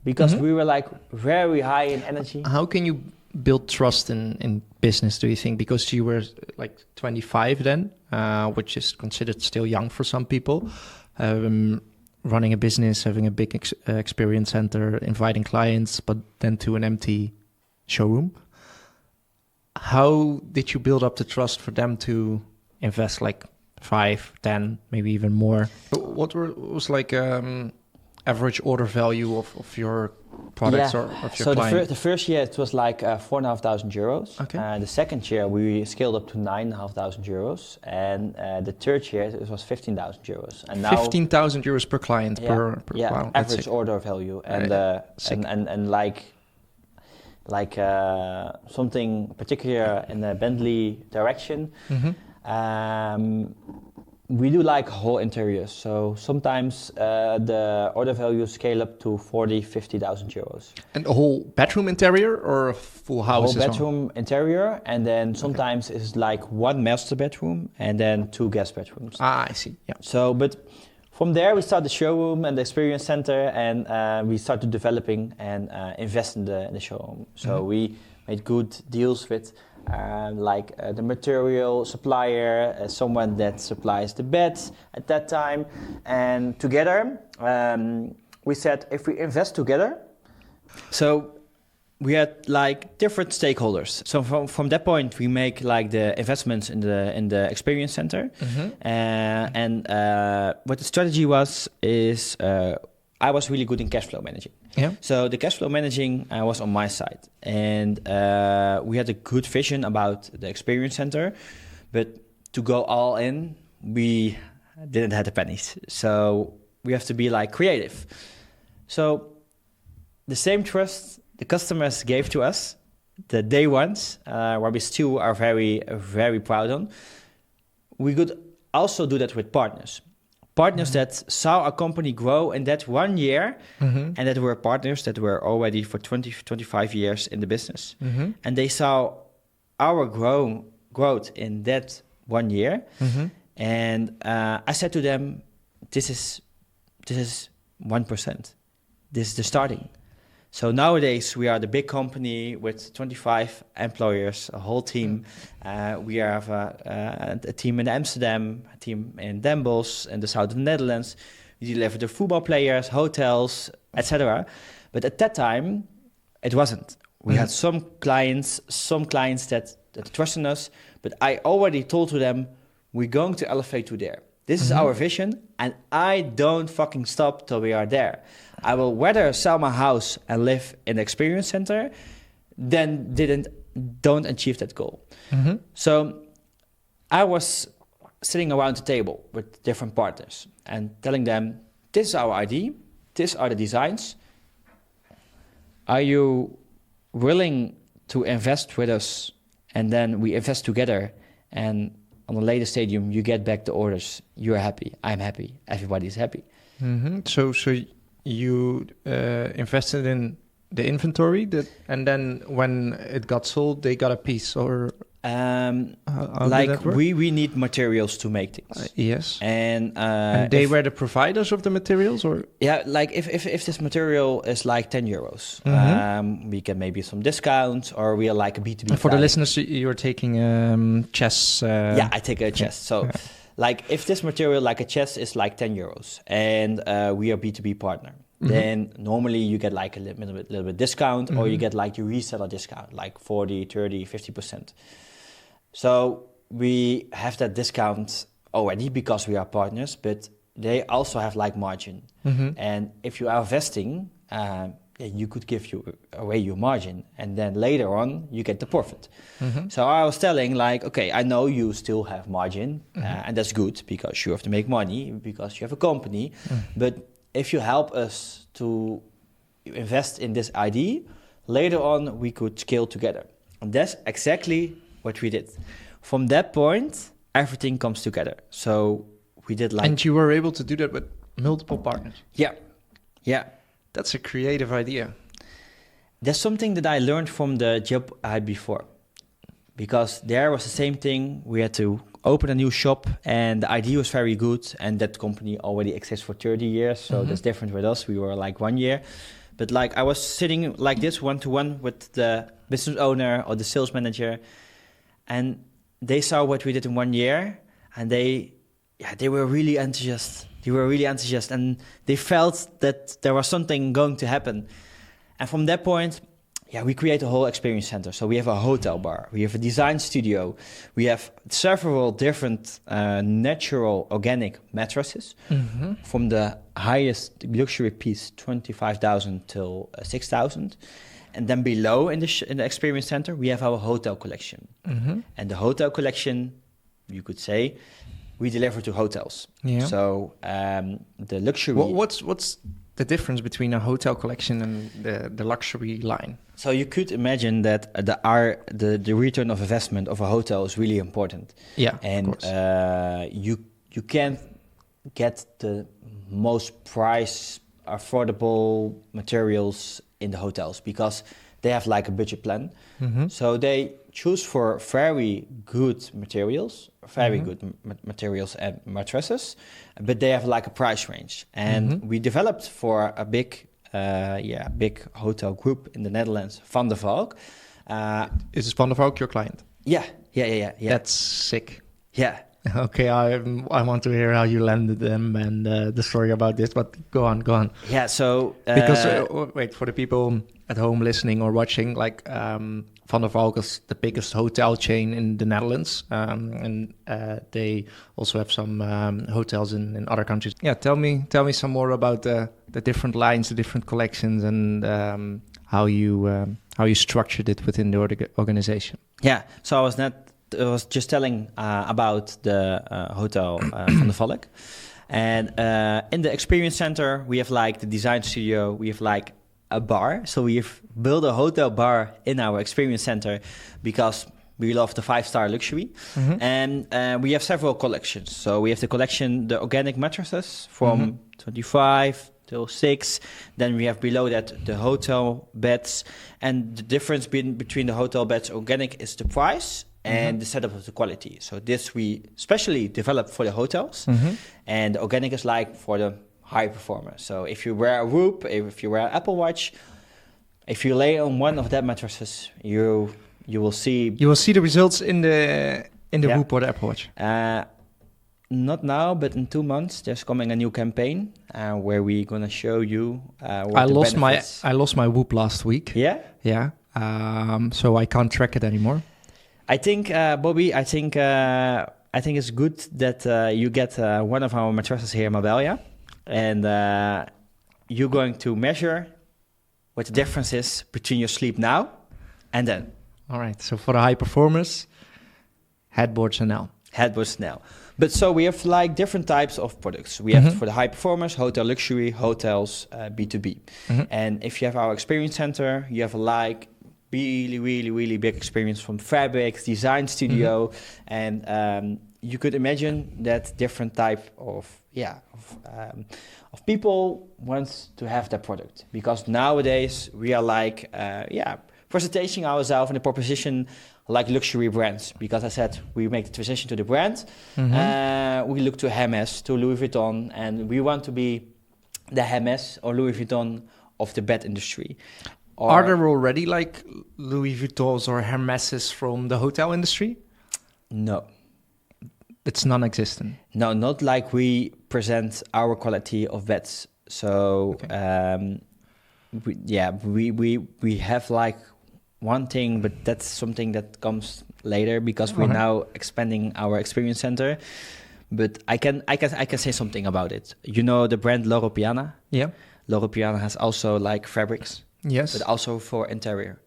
because we were like very high in energy. How can you build trust in business, do you think? Because you were like 25 then, which is considered still young for some people. Running a business, having a big experience center, inviting clients, but then to an empty showroom. How did you build up the trust for them to invest like 5, 10, maybe even more? What was like average order value of your products or of your client? So the first year it was like 4,500 euros. Okay. The second year we scaled up to 9,500 euros, and the third year it was 15,000 euros. And now 15,000 euros per client per wow, average order value, and like something particular in the Bentley direction. We do like whole interiors, so sometimes the order values scale up to 50,000 euros. And a whole bedroom interior or a full house? Whole bedroom interior, and then sometimes it's like one master bedroom and then 2 guest bedrooms. I see. Yeah. So, but from there we start the showroom and the experience center, and we started developing and invest in the showroom. So we made good deals with the material supplier, someone that supplies the beds at that time, and together we said if we invest together. So we had like different stakeholders. So from that point we make like the investments in the experience center, and what the strategy is I was really good in cash flow managing. Yeah. So the cash flow managing was on my side, and we had a good vision about the experience center, but to go all in, we didn't have the pennies. So we have to be like creative. So the same trust the customers gave to us, the day ones, where we still are very, very proud on, we could also do that with partners. Partners that saw our company grow in that 1 year, and that were partners that were already for 20, 25 years in the business. And they saw our growth in that 1 year. And I said to them, this is 1%. This is the starting. So nowadays we are the big company with 25 employers, a whole team. We have a team in Amsterdam, a team in Den Bosch, in the south of the Netherlands. We deliver the football players, hotels, etc. But at that time, it wasn't. We had some clients that trusted us, but I already told to them, we're going to elevate to there. This is our vision, and I don't fucking stop till we are there. I will rather sell my house and live in the experience center than don't achieve that goal. So I was sitting around the table with different partners and telling them, this is our idea, these are the designs. Are you willing to invest with us? And then we invest together, and on the later stadium, you get back the orders. You're happy. I'm happy. Everybody's happy. So you invested in the inventory, and then when it got sold, they got a piece, or how like we need materials to make things. Yes, and they were the providers of the materials, or like if this material is like 10 euros, we get maybe some discounts, or we are like a B2B. For the listeners, you're taking chess. I take a chess. So. Yeah. Like if this material, like a chest, is like 10 euros, and we are B2B partner, then normally you get like a little bit discount, or you get like your reseller discount, like 40, 30, 50%. So we have that discount already because we are partners, but they also have like margin. And if you are investing, you could give away your margin, and then later on you get the profit. So I was telling like, okay, I know you still have margin, and that's good because you have to make money because you have a company. But if you help us to invest in this idea, later on we could scale together. And that's exactly what we did. From that point, everything comes together. So we did like... And you were able to do that with multiple partners? Yeah. That's a creative idea. That's something that I learned from the job I had before. Because there was the same thing. We had to open a new shop, and the idea was very good. And that company already exists for 30 years. So that's different with us. We were like 1 year. but like I was sitting like this one-to-one with the business owner or the sales manager, and they saw what we did in 1 year, and they were really enthusiastic. They were really enthusiastic, and they felt that there was something going to happen. And from that point, we create a whole experience center. So we have a hotel bar, we have a design studio, we have several different natural organic mattresses, from the highest luxury piece, 25,000 till 6,000. And then below in the experience center, we have our hotel collection. And the hotel collection, you could say, we deliver to hotels. Yeah. So the luxury... What's the difference between a hotel collection and the luxury line? So you could imagine that the return of investment of a hotel is really important. Yeah, and of course. You can't get the most price affordable materials in the hotels because they have like a budget plan. So they choose for very good materials, materials and mattresses, but they have like a price range. And we developed for a big hotel group in the Netherlands, Van der Valk. Is Van der Valk your client? Yeah. That's sick. Yeah. Okay, I want to hear how you landed them and the story about this, but go on. Yeah, so... because, wait, for the people at home listening or watching, like Van der Valk is the biggest hotel chain in the Netherlands, and they also have some hotels in other countries. Yeah, tell me some more about the different lines, the different collections, and how you structured it within the organization. Yeah, so I was just telling about the hotel Van der Valk. And in the experience center, we have like the design studio, we have like a bar. So we've built a hotel bar in our experience center because we love the 5-star luxury. And we have several collections. So we have the organic mattresses from 25 till 6. Then we have below that the hotel beds. And the difference between the hotel beds organic is the price and the setup of the quality. So this we specially developed for the hotels, and the organic is like for the high performers. So if you wear a Whoop, if you wear an Apple Watch, if you lay on one of that mattresses, you will see the results in the Whoop or the Apple Watch. Not now, but in 2 months, there's coming a new campaign where we're gonna show you. I lost my Whoop last week. Yeah. So I can't track it anymore. I think, Bobby, I think it's good that you get one of our mattresses here in Marbella, and you're going to measure what the difference is between your sleep now and then. All right. So for the high performers, Headboards.nl. Headboards.nl. But so we have like different types of products. We have for the high performers, hotel luxury, hotels, B2B. And if you have our experience center, you have like really big experience from fabrics, design studio, and you could imagine that different type of people wants to have that product, because nowadays we are like presenting ourselves in a proposition like luxury brands, because I said we make the transition to the brand. We look to Hermes, to Louis Vuitton, and we want to be the Hermes or Louis Vuitton of the bed industry. Are there already like Louis Vuittons or Hermeses from the hotel industry? No. It's non-existent? No, not like we present our quality of beds. So, we have like one thing, but that's something that comes later because we're now expanding our experience center. But I can say something about it. You know the brand Loro Piana? Yeah. Loro Piana has also like fabrics. Yes. But also for interior.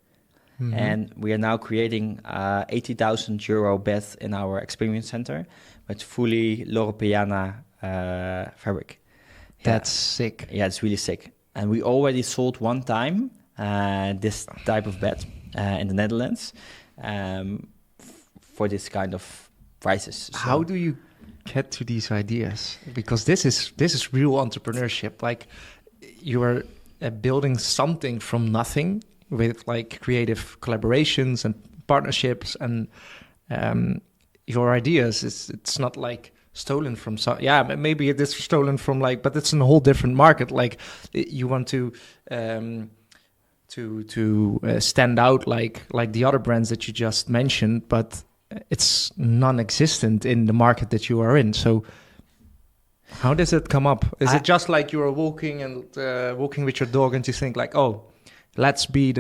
And we are now creating 80,000 euro bed in our experience center with fully Loro Piana fabric. That's sick. Yeah, it's really sick. And we already sold one time this type of bed in the Netherlands for this kind of prices. So how do you get to these ideas? Because this is real entrepreneurship. Like you are building something from nothing with like creative collaborations and partnerships, and your ideas. It's not like stolen from some. Yeah, maybe it is stolen from but it's a whole different market. Like you want to stand out like the other brands that you just mentioned, but it's non-existent in the market that you are in. So how does it come up? Is it just like you are walking with your dog and you think like, oh, let's build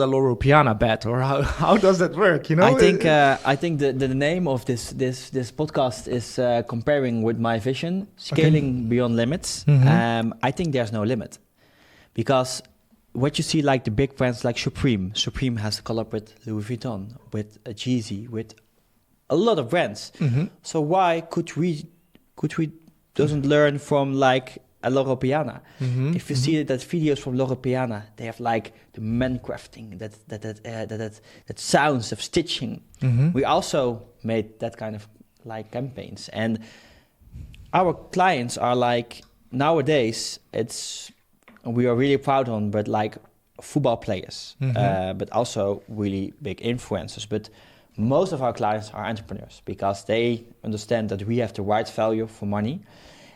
a Loro Piana bed, or how does that work? I think the name of this podcast is comparing with my vision, scaling beyond limits. Mm-hmm. I think there's no limit, because what you see like the big brands like Supreme has a collab with Louis Vuitton, with Yeezy, with a lot of brands. Mm-hmm. So why could we doesn't learn from like a Loro Piana? Mm-hmm. If you see that videos from Loro Piana, they have like the man crafting, that sounds of stitching. Mm-hmm. We also made that kind of like campaigns, and our clients are like nowadays we are really proud on, but like football players, but also really big influencers. But most of our clients are entrepreneurs, because they understand that we have the right value for money.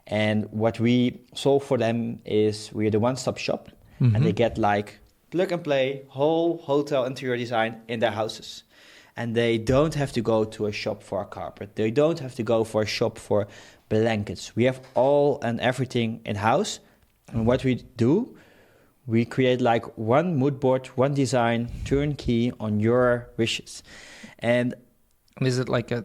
And what we solve for them is we are the one-stop shop, and they get like plug and play whole hotel interior design in their houses. And they don't have to go to a shop for a carpet. They don't have to go for a shop for blankets. We have all and everything in-house. And what we do, we create like one mood board, one design, turnkey on your wishes. And is it like a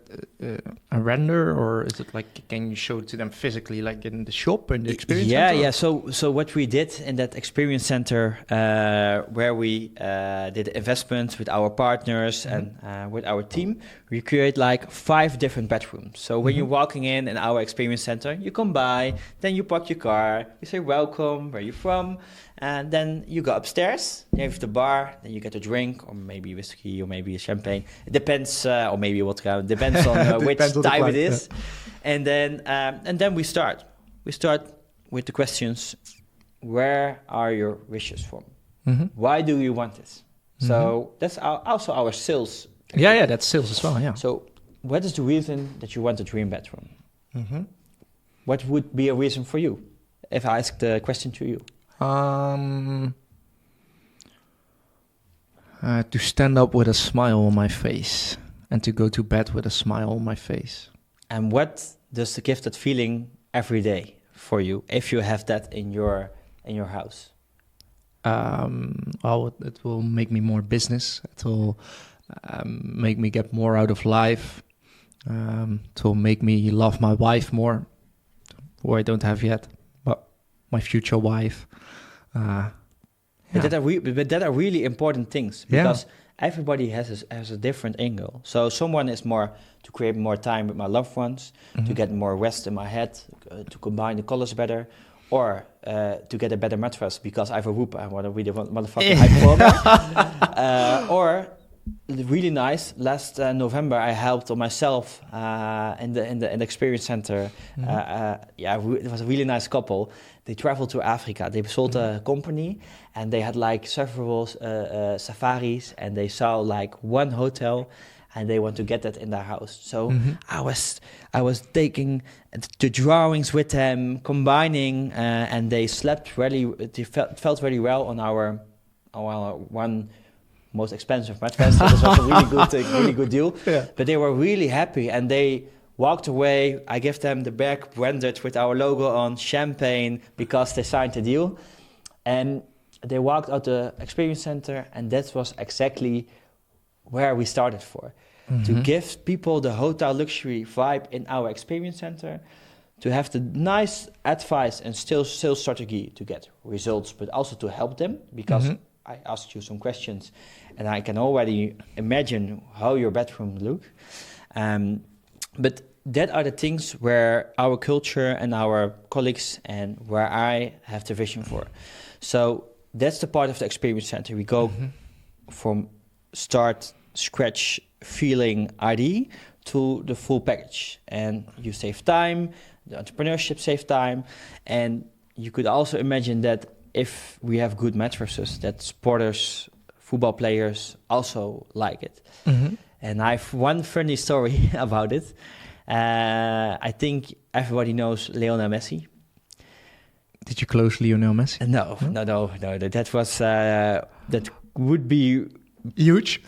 render, or is it like, can you show it to them physically, like in the shop, in the experience center? Yeah. So what we did in that experience center, where we did investments with our partners and with our team, we create like 5 different bedrooms. So when you're walking in our experience center, you come by, then you park your car, you say welcome, where you from, and then you go upstairs, you have the bar, then you get a drink, or maybe whiskey, or maybe a champagne. It depends, or maybe vodka. It depends on which time it is. Yeah. And then we start. We start with the questions: where are your wishes from? Why do you want this? So that's also our sales. Yeah, that's sales as well. Yeah. So what is the reason that you want a dream bedroom? What would be a reason for you? If I ask the question to you. To stand up with a smile on my face, and to go to bed with a smile on my face. And what does the give that feeling every day for you, if you have that in your house? Well, it will make me more business. It will make me get more out of life. It will make me love my wife more, who I don't have yet, but my future wife. But that are really important things, because everybody has a different angle. So someone is more to create more time with my loved ones, to get more rest in my head, to combine the colors better, or to get a better mattress because I have a whoop. I want to really motherfucking high performer. Or really nice. Last November, I helped on myself in the experience center. It was a really nice couple. They traveled to Africa. They sold a company, and they had like several safaris, and they saw like one hotel, and they want to get that in their house. So I was taking the drawings with them, combining, and they slept really. They felt really well on our one most expensive mattress. So this was a really good deal. Yeah. But they were really happy, and they walked away. I gave them the bag branded with our logo on, champagne, because they signed the deal. And they walked out the experience center, and that was exactly where we started for. To give people the hotel luxury vibe in our experience center, to have the nice advice and still sales strategy to get results, but also to help them, because I asked you some questions, and I can already imagine how your bedroom look. But that are the things where our culture and our colleagues and where I have the vision for. So that's the part of the experience center. We go from scratch feeling ID to the full package. And you save time, the entrepreneurship saves time. And you could also imagine that if we have good mattresses, that supporters, football players also like it. And I have one funny story about it. I think everybody knows Lionel Messi. Did you close Lionel Messi? No. That was that would be Huge.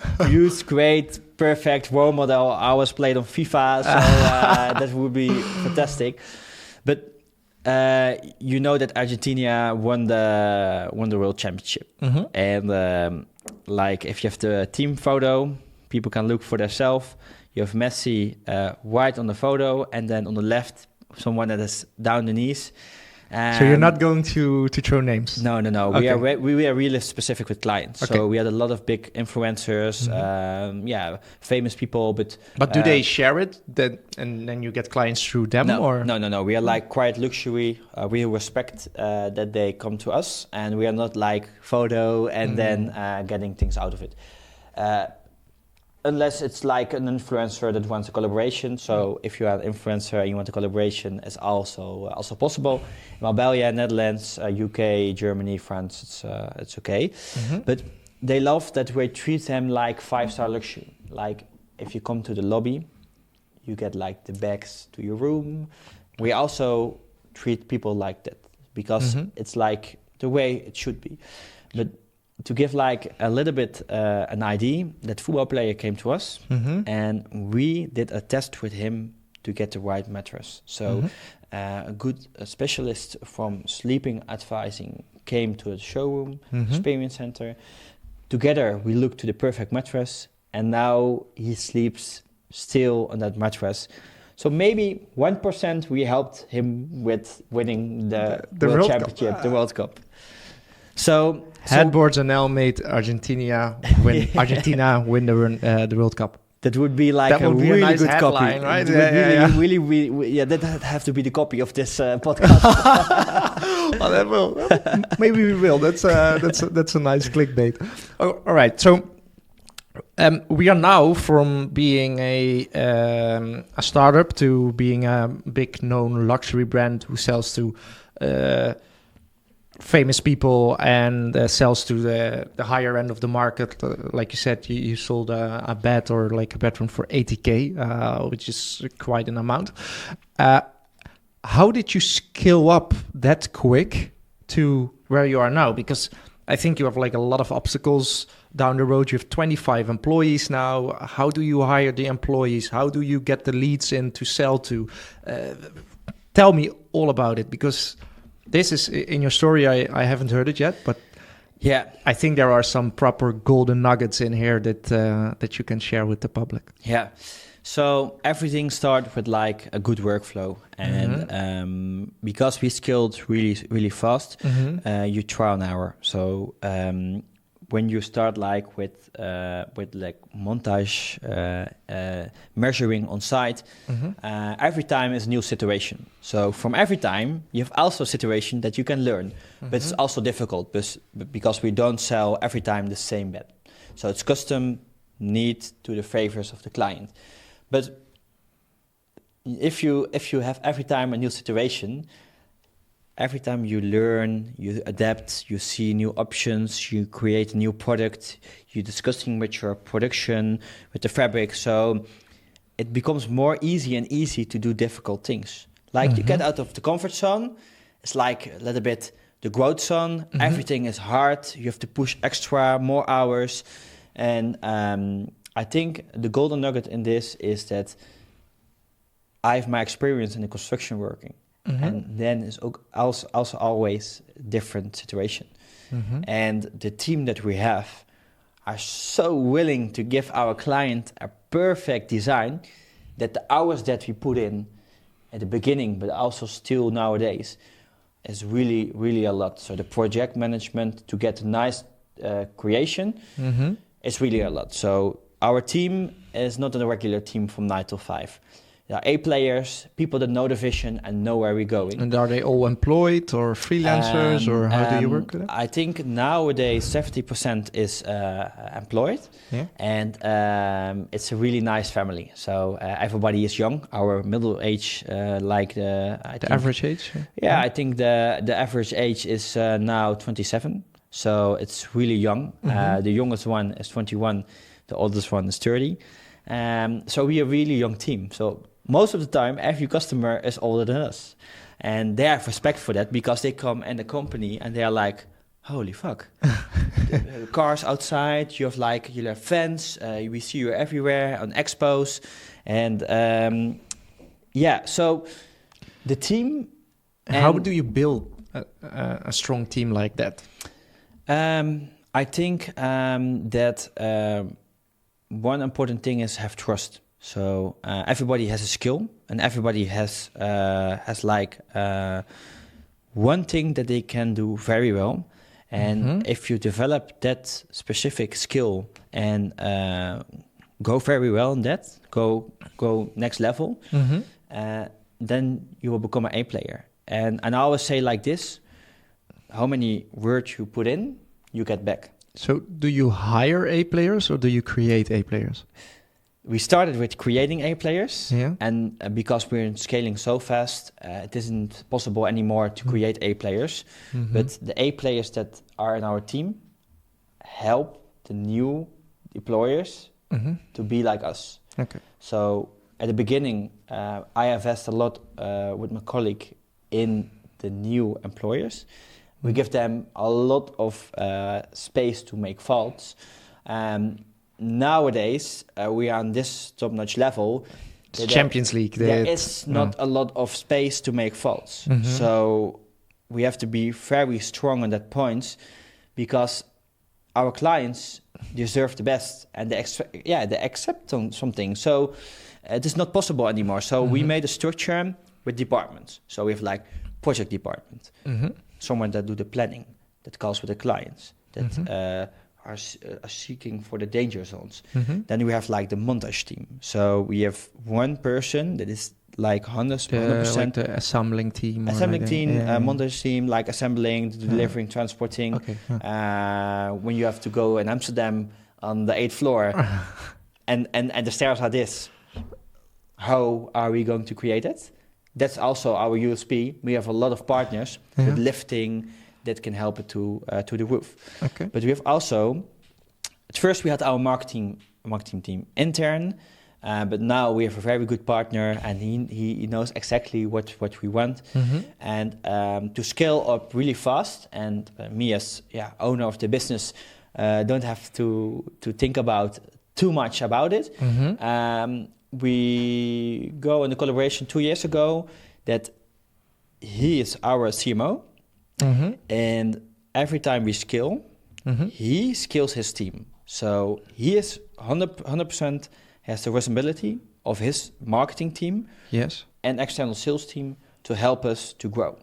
great, perfect role model. I was played on FIFA, so that would be fantastic. But you know that Argentina won the World Championship, and like if you have the team photo, people can look for themselves. You have Messi right on the photo, and then on the left, someone that is down the knees. So you're not going to throw names? No. Okay. We are really specific with clients. Okay. So we had a lot of big influencers, famous people. But do they share it and then you get clients through them? No, or? no. We are like quite luxury. We respect that they come to us, and we are not like photo and then getting things out of it. Unless it's like an influencer that wants a collaboration. So if you are an influencer and you want a collaboration, it's also possible. Marbella, Netherlands, UK, Germany, France, it's okay. But they love that we treat them like 5-star luxury. Like if you come to the lobby, you get like the bags to your room. We also treat people like that because it's like the way it should be. But to give like a little bit an idea, that football player came to us and we did a test with him to get the right mattress. So a good specialist from sleeping advising came to the showroom, experience center. Together we looked to the perfect mattress, and now he sleeps still on that mattress. So maybe 1% we helped him with winning the World Championship, the World Cup. So Headboards.nl made Argentina win the World Cup. That would be like a really nice good headline, copy, right? Really, that have to be the copy of this podcast. Well, that will. Maybe we will. That's a nice clickbait. Oh, all right. So we are now from being a startup to being a big known luxury brand who sells to famous people and sells to the higher end of the market. Like you said, you sold a bed or like a bedroom for 80K, which is quite an amount. How did you scale up that quick to where you are now? Because I think you have like a lot of obstacles down the road. You have 25 employees now. How do you hire the employees? How do you get the leads in to sell to? Tell me all about it, because this is in your story. I haven't heard it yet, but yeah, I think there are some proper golden nuggets in here that you can share with the public. Yeah. So everything started with like a good workflow, and because we scaled really fast, you trial and error. So when you start like with like montage, measuring on site, every time is a new situation. So from every time you have also a situation that you can learn, but it's also difficult because we don't sell every time the same bed. So it's custom need to the favors of the client. But if you have every time a new situation, every time you learn, you adapt, you see new options, you create a new product, you're discussing with your production, with the fabric. So it becomes more easy to do difficult things. Like you get out of the comfort zone, it's like a little bit the growth zone. Everything is hard. You have to push extra, more hours. And I think the golden nugget in this is that I have my experience in the construction working. And then it's also always a different situation. And the team that we have are so willing to give our client a perfect design that the hours that we put in at the beginning, but also still nowadays, is really a lot. So the project management to get a nice creation is really a lot. So our team is not a regular team from 9 to 5. There are 8 players, people that know the vision and know where we're going. And are they all employed or freelancers, or how do you work with it? I think nowadays 70% is employed, and it's a really nice family. So everybody is young. Our middle age, the average age? Yeah, I think the average age is now 27. So it's really young. The youngest one is 21. The oldest one is 30. So we are a really young team. So most of the time, every customer is older than us. And they have respect for that because they come in the company and they are like, holy fuck. The cars outside, you have fans, we see you everywhere on expos. And so the team... How do you build a strong team like that? I think that one important thing is have trust. So everybody has a skill, and everybody has one thing that they can do very well. And if you develop that specific skill and go very well in that, go next level, then you will become an A player. And I always say like this: how many words you put in, you get back. So do you hire A players or do you create A players? We started with creating A players, Yeah. and because we're scaling so fast, it isn't possible anymore to create A players. But the A players that are in our team help the new deployers to be like us. Okay. So at the beginning, I invest a lot with my colleague in the new employers. We give them a lot of space to make faults. Nowadays, we are on this top-notch level. It's Champions League. There is not a lot of space to make faults. So we have to be very strong on that point because our clients deserve the best and they accept something. So it is not possible anymore. So we made a structure with departments. So we have like project department, someone that do the planning, that calls with the clients, that are seeking for the danger zones. Then we have like the montage team. So we have one person that is like 100%. Like the assembling team. Montage team, like assembling, delivering, transporting. Okay. When you have to go in Amsterdam on the 8th floor and the stairs are this, how are we going to create it? That's also our USP. We have a lot of partners with lifting that can help it to the roof. Okay. But we have also, at first we had our marketing team intern, but now we have a very good partner and he knows exactly what we want. And to scale up really fast, and me as owner of the business don't have to think about too much about it. We go in a collaboration 2 years ago that he is our CMO. And every time we scale, he scales his team. So he is 100% has the responsibility of his marketing team, and external sales team to help us to grow.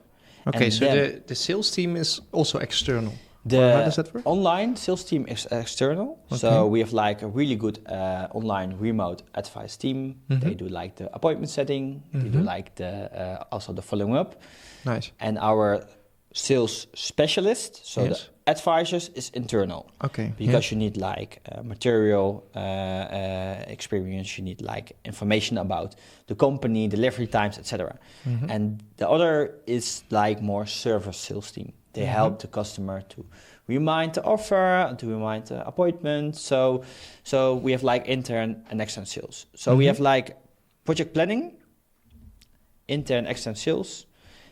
Okay, and so the sales team is also external. The how does that work? online sales team is external. Okay. So we have like a really good online remote advice team. They do like the appointment setting. They do like the also the following up. Nice. And our sales specialist, so the advisors, is internal. Okay. Because you need like material experience, you need like information about the company, delivery times, etc. And the other is like more service sales team. They help the customer to remind the offer, to remind the appointment. So we have like intern and external sales. So we have like project planning, intern, external sales.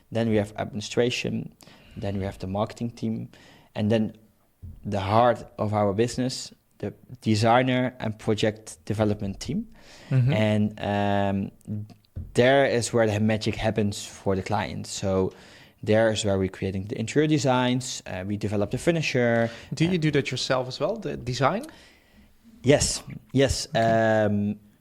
Then we have administration. Then we have the marketing team. And then the heart of our business, the designer and project development team. And there is where the magic happens for the client. So there is where we're creating the interior designs. We develop the furniture. Do you do that yourself as well, the design? Yes.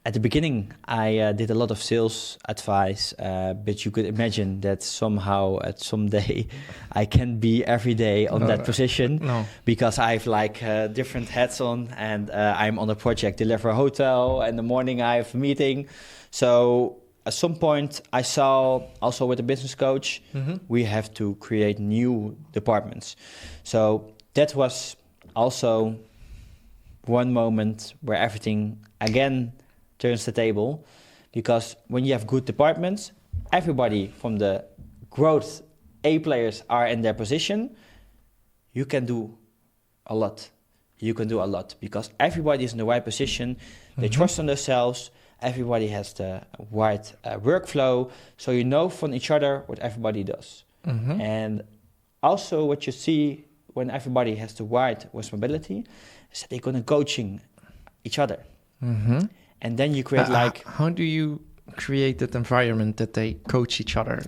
At the beginning, I did a lot of sales advice, but you could imagine that somehow at some day I can't be every day on that position because I have like different hats on, and I'm on a project, deliver a hotel, and in the morning I have a meeting. So at some point I saw also with a business coach, we have to create new departments. So that was also one moment where everything again turns the table, because when you have good departments, everybody from the growth A players are in their position, you can do a lot. You can do a lot because everybody is in the right position. They trust on themselves, everybody has the right workflow, so you know from each other what everybody does. And also what you see when everybody has the right responsibility is that they're going to coaching each other. And then you create How do you create that environment that they coach each other?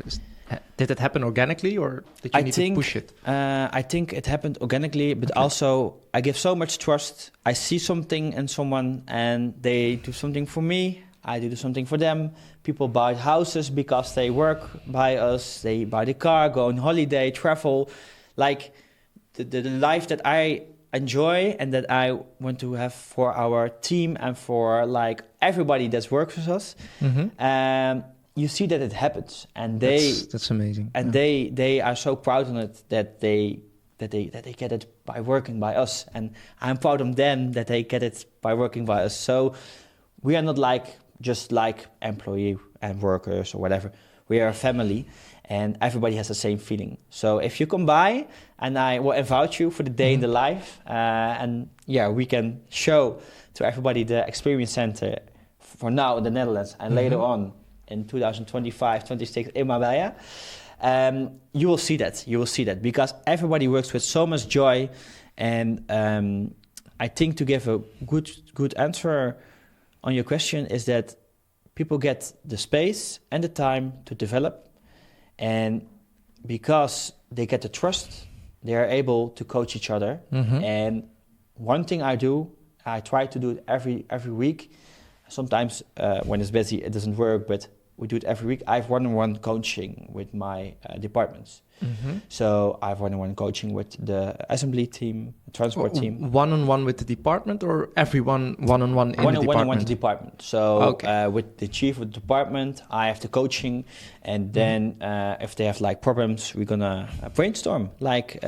Did it happen organically, or did you need to push it? I think it happened organically, but also I give so much trust. I see something in someone and they do something for me. I do something for them. People buy houses because they work by us. They buy the car, go on holiday, travel. Like the life that I enjoy and that I want to have for our team and for like everybody that works with us. You see that it happens, and that's amazing. And they are so proud on it that they get it by working by us, and I'm proud of them that they get it by working by us. So we are not just like employee and workers or whatever. We are a family, and everybody has the same feeling. So if you come by, and I will invite you for the day in the life, and we can show to everybody the experience center for now in the Netherlands, and later on in 2025, 26 in Marbella. You will see that. You will see that because everybody works with so much joy, and I think to give a good answer on your question is that people get the space and the time to develop, and because they get the trust, they are able to coach each other. And one thing I do, I try to do it every week. Sometimes when it's busy, it doesn't work, but we do it every week. I have one-on-one coaching with my departments. So I have one-on-one coaching with the assembly team, the transport team. One-on-one with the department, or everyone one-on-one in the department? One-on-one to the department. So with the chief of the department, I have the coaching, and then if they have like problems, we're gonna brainstorm, like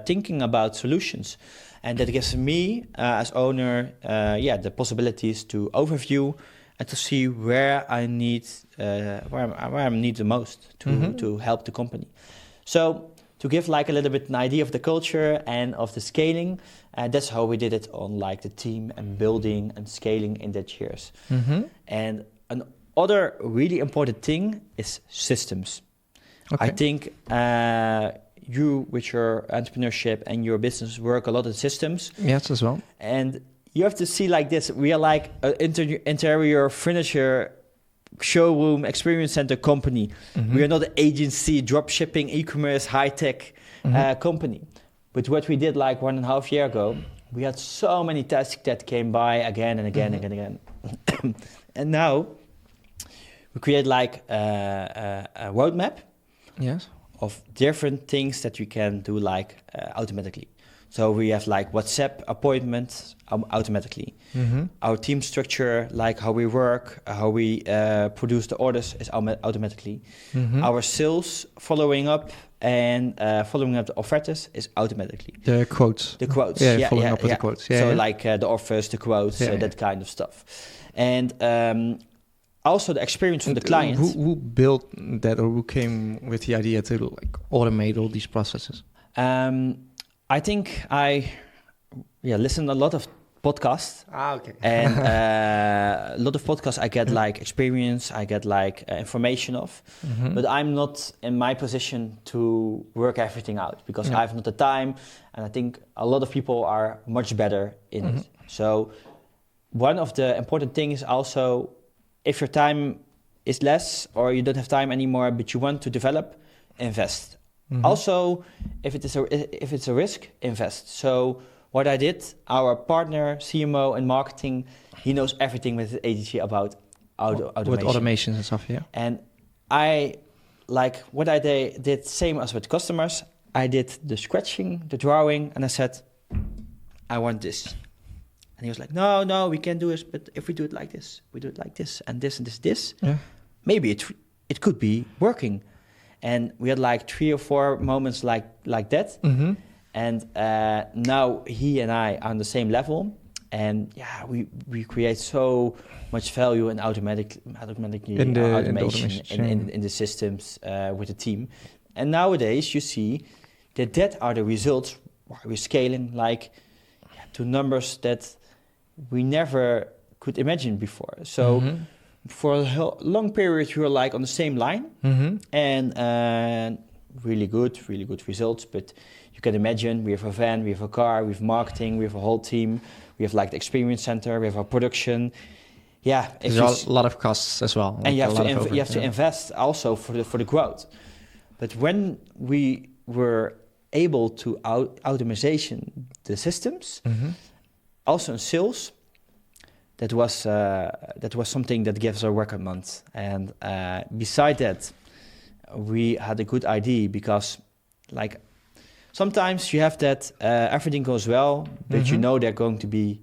thinking about solutions. And that gives me, as owner, the possibilities to overview and to see where I need the most to help the company. So to give like a little bit an idea of the culture and of the scaling, that's how we did it on like the team and building and scaling in that years. And another really important thing is systems. I think you with your entrepreneurship and your business work a lot in systems. Yes, as well. And you have to see like this. We are like an interior furniture showroom experience center company. We are not an agency, drop shipping, e-commerce, high-tech company. But what we did like 1.5 years ago, we had so many tasks that came by again and again and again. And now we create like a roadmap. Yes. Of different things that we can do like automatically. So we have like WhatsApp appointments automatically. Our team structure, like how we work, how we produce the orders is automatically. Our sales following up and following up the offers is automatically. The quotes. The quotes. Following up with the quotes. Like the offers, the quotes, that kind of stuff. And also the experience from the client. Who built that, or who came with the idea to like automate all these processes? I think I listen a lot of podcasts. Okay. And a lot of podcasts I get like experience, I get like information of. But I'm not in my position to work everything out because I have not the time. And I think a lot of people are much better in it. So one of the important things is also, if your time is less or you don't have time anymore, but you want to develop, invest. Also, if it's a risk, invest. So what I did, our partner, CMO and marketing, he knows everything with the agency about automation. With automations and stuff, And I, like what I did same as with customers, I did the scratching, the drawing, and I said, I want this. And he was like, no, we can't do this, but if we do it like this, we do it like this, and this, and this, maybe it could be working. And we had like 3 or 4 moments like that. And now he and I are on the same level. And we create so much value in automation in the systems with the team. And nowadays you see that are the results why we're scaling like to numbers that we never could imagine before. So for a long period, we were like on the same line, and really good results. But you can imagine, we have a van, we have a car, we have marketing, we have a whole team, we have like the experience center, we have our production. Yeah, there's a lot of costs as well, and you have to invest also for the growth. But when we were able to automation the systems, also in sales, that was something that gives a record month. And beside that, we had a good idea, because like sometimes you have that everything goes well, but you know they're going to be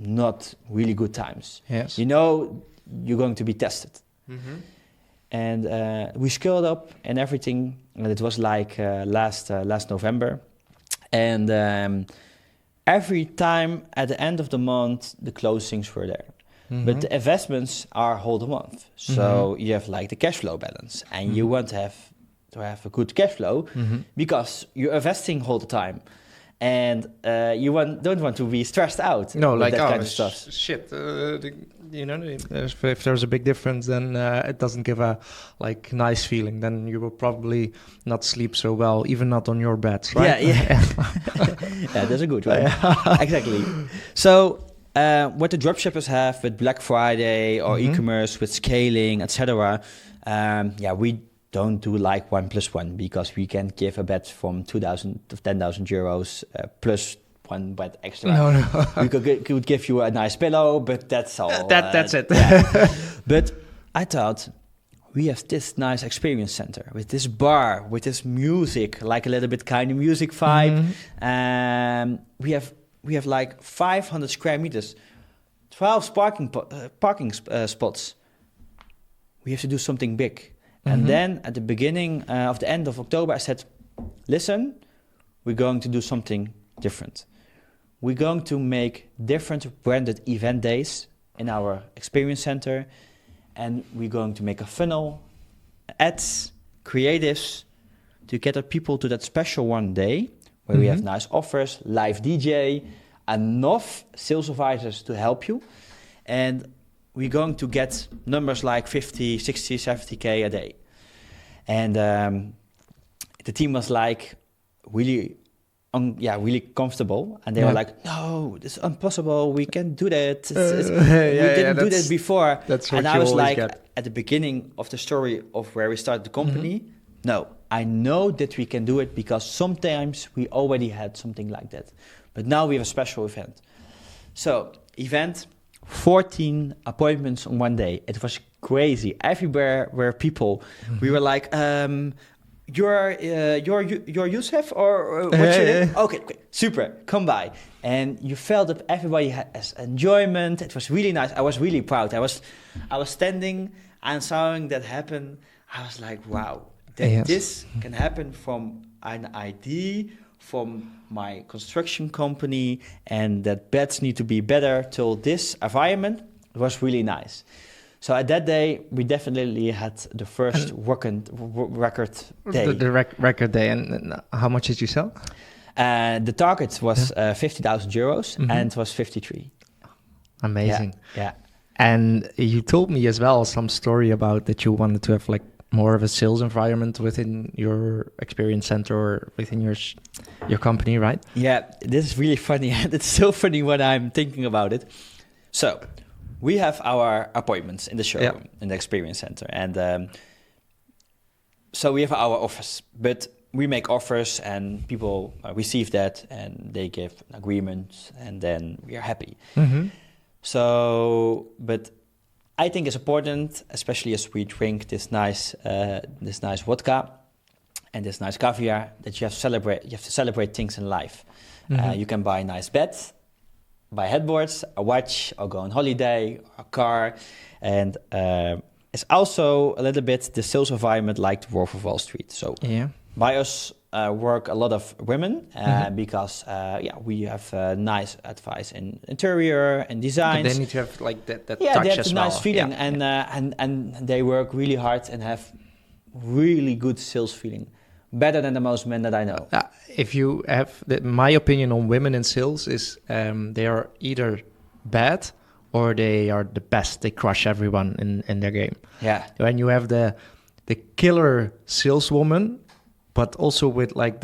not really good times. Yes. You know you're going to be tested. And we scaled up and everything, and it was like last November. And every time at the end of the month, the closings were there. But the investments are whole the month. So you have like the cash flow balance, and you want to have a good cash flow, because you're investing all the time. And you don't want to be stressed out. No, with like, that kind of stuff. Shit. If there's a big difference, then it doesn't give a like nice feeling. Then you will probably not sleep so well, even not on your beds, right? Yeah. Yeah, that's a good one. Exactly. So what the dropshippers have with Black Friday or e-commerce, with scaling, etc. We don't do like 1+1, because we can't give a bet from 2,000 to 10,000 euros plus one bet extra. No. We could give you a nice pillow, but that's all. That's it. Yeah. But I thought, we have this nice experience center with this bar, with this music, like a little bit kind of music vibe. We have like 500 square meters, 12 parking spots. We have to do something big. And then at the beginning of the end of October, I said, listen, we're going to do something different. We're going to make different branded event days in our experience center. And we're going to make a funnel, ads, creatives, to get the people to that special one day where we have nice offers, live DJ, enough sales advisors to help you. And we're going to get numbers like 50, 60, 70K a day. And the team was like really comfortable. And they were like, no, this is impossible. We can't do that. We didn't do that before. That's what and you I was always like, get. at the beginning of the story of where we started the company, no, I know that we can do it, because sometimes we already had something like that. But now we have a special event. So, 14 appointments on one day. It was crazy. Everywhere were people. We were like, you're Yusuf, or what's your name? Okay, super, come by. And you felt that everybody had enjoyment. It was really nice. I was really proud. I was standing and seeing that happen. I was like, wow, this can happen from an idea, from my construction company, and that beds need to be better till this environment. It was really nice. So at that day, we definitely had the first record day. The record day. And how much did you sell? The target was 50,000 euros, and it was 53. Amazing. Yeah. And you told me as well some story about that you wanted to have like more of a sales environment within your experience center or within your company, right? Yeah, this is really funny. It's so funny when I'm thinking about it. So we have our appointments in the showroom, in the experience center. And so we have our office, but we make offers and people receive that and they give an agreement and then we are happy. So, but I think it's important, especially as we drink this nice vodka and this nice caviar, that you have to celebrate things in life. You can buy a nice bed, buy headboards, a watch, or go on holiday, or a car. And it's also a little bit the sales environment like the Wolf of Wall Street. So by us work a lot of women because we have nice advice in interior and design. They need to have like that touch they have as a well. nice feeling, and they work really hard and have really good sales feeling, better than the most men that I know. If you have my opinion on women in sales is they are either bad or they are the best. They crush everyone in their game. Yeah. When you have the killer saleswoman, but also with like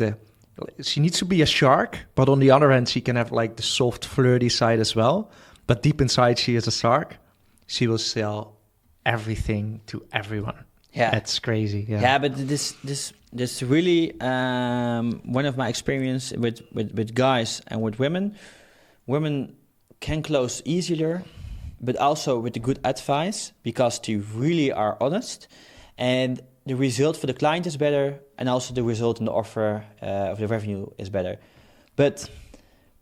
she needs to be a shark, but on the other hand, she can have like the soft, flirty side as well. But deep inside, she is a shark. She will sell everything to everyone. Yeah, that's crazy. Yeah, but this really one of my experience with guys and with women. Women can close easier, but also with the good advice because they really are honest, and the result for the client is better, and also the result in the offer of the revenue is better. But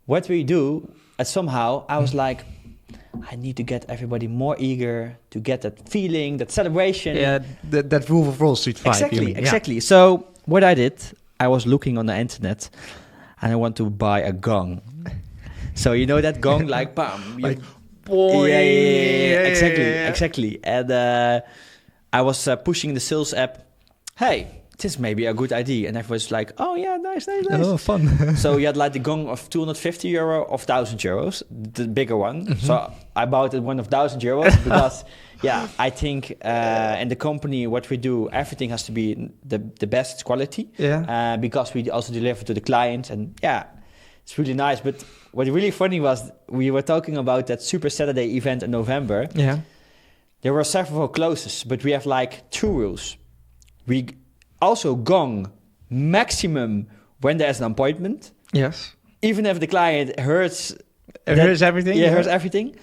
what we do, somehow I was like, I need to get everybody more eager to get that feeling, that celebration. Yeah, that Wolf of Wall Street vibe. Exactly. So what I did, I was looking on the internet, and I want to buy a gong. So you know that gong, like bam, like boy. Yeah. Exactly. And I was pushing the sales app. Hey, this may be a good idea, and everyone's like, "Oh yeah, nice." Oh, fun. So you had like the gong of €250 of €1,000, the bigger one. Mm-hmm. So I bought it one of €1,000 because, I think in the company what we do, everything has to be the best quality. Yeah. Because we also deliver to the client, and it's really nice. But what really funny was we were talking about that Super Saturday event in November. Yeah. There were several clauses, but we have like 2 rules. We also gong maximum when there's an appointment. Yes. Even if the client hears everything. Yeah, hears everything.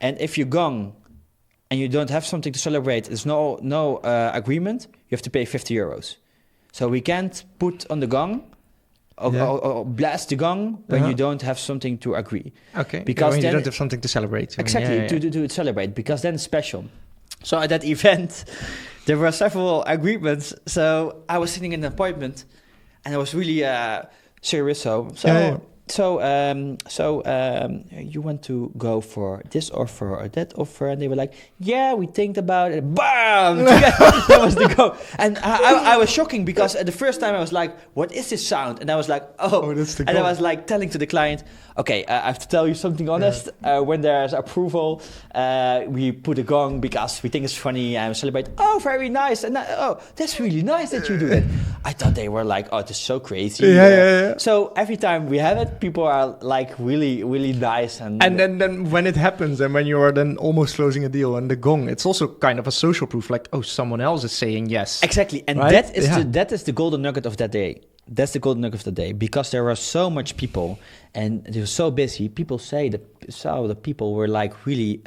And if you gong and you don't have something to celebrate, there's no agreement, you have to pay €50. So we can't put on the gong or blast the gong when you don't have something to agree. Okay. Because when then you don't have something to celebrate. Exactly, to celebrate, because then it's special. So at that event, there were several agreements. So I was sitting in an appointment, and I was really serious. So you want to go for this offer or that offer? And they were like, yeah, we think about it. Bam! That was the go. And I was shocking because at the first time I was like, what is this sound? And I was like, oh that's the go. And I was like telling to the client, okay, I have to tell you something honest. Yeah. When there's approval, we put a gong because we think it's funny and we celebrate. Oh, very nice. And that's really nice that you do it. I thought they were like, oh, this is so crazy. Yeah. So every time we have it, people are like really, really nice. And then when it happens and when you are then almost closing a deal and the gong, it's also kind of a social proof, like, oh, someone else is saying yes. Exactly. And right? that is the golden nugget of that day. That's the golden nugget of the day, because there were so much people and they were so busy. People say that the people were like really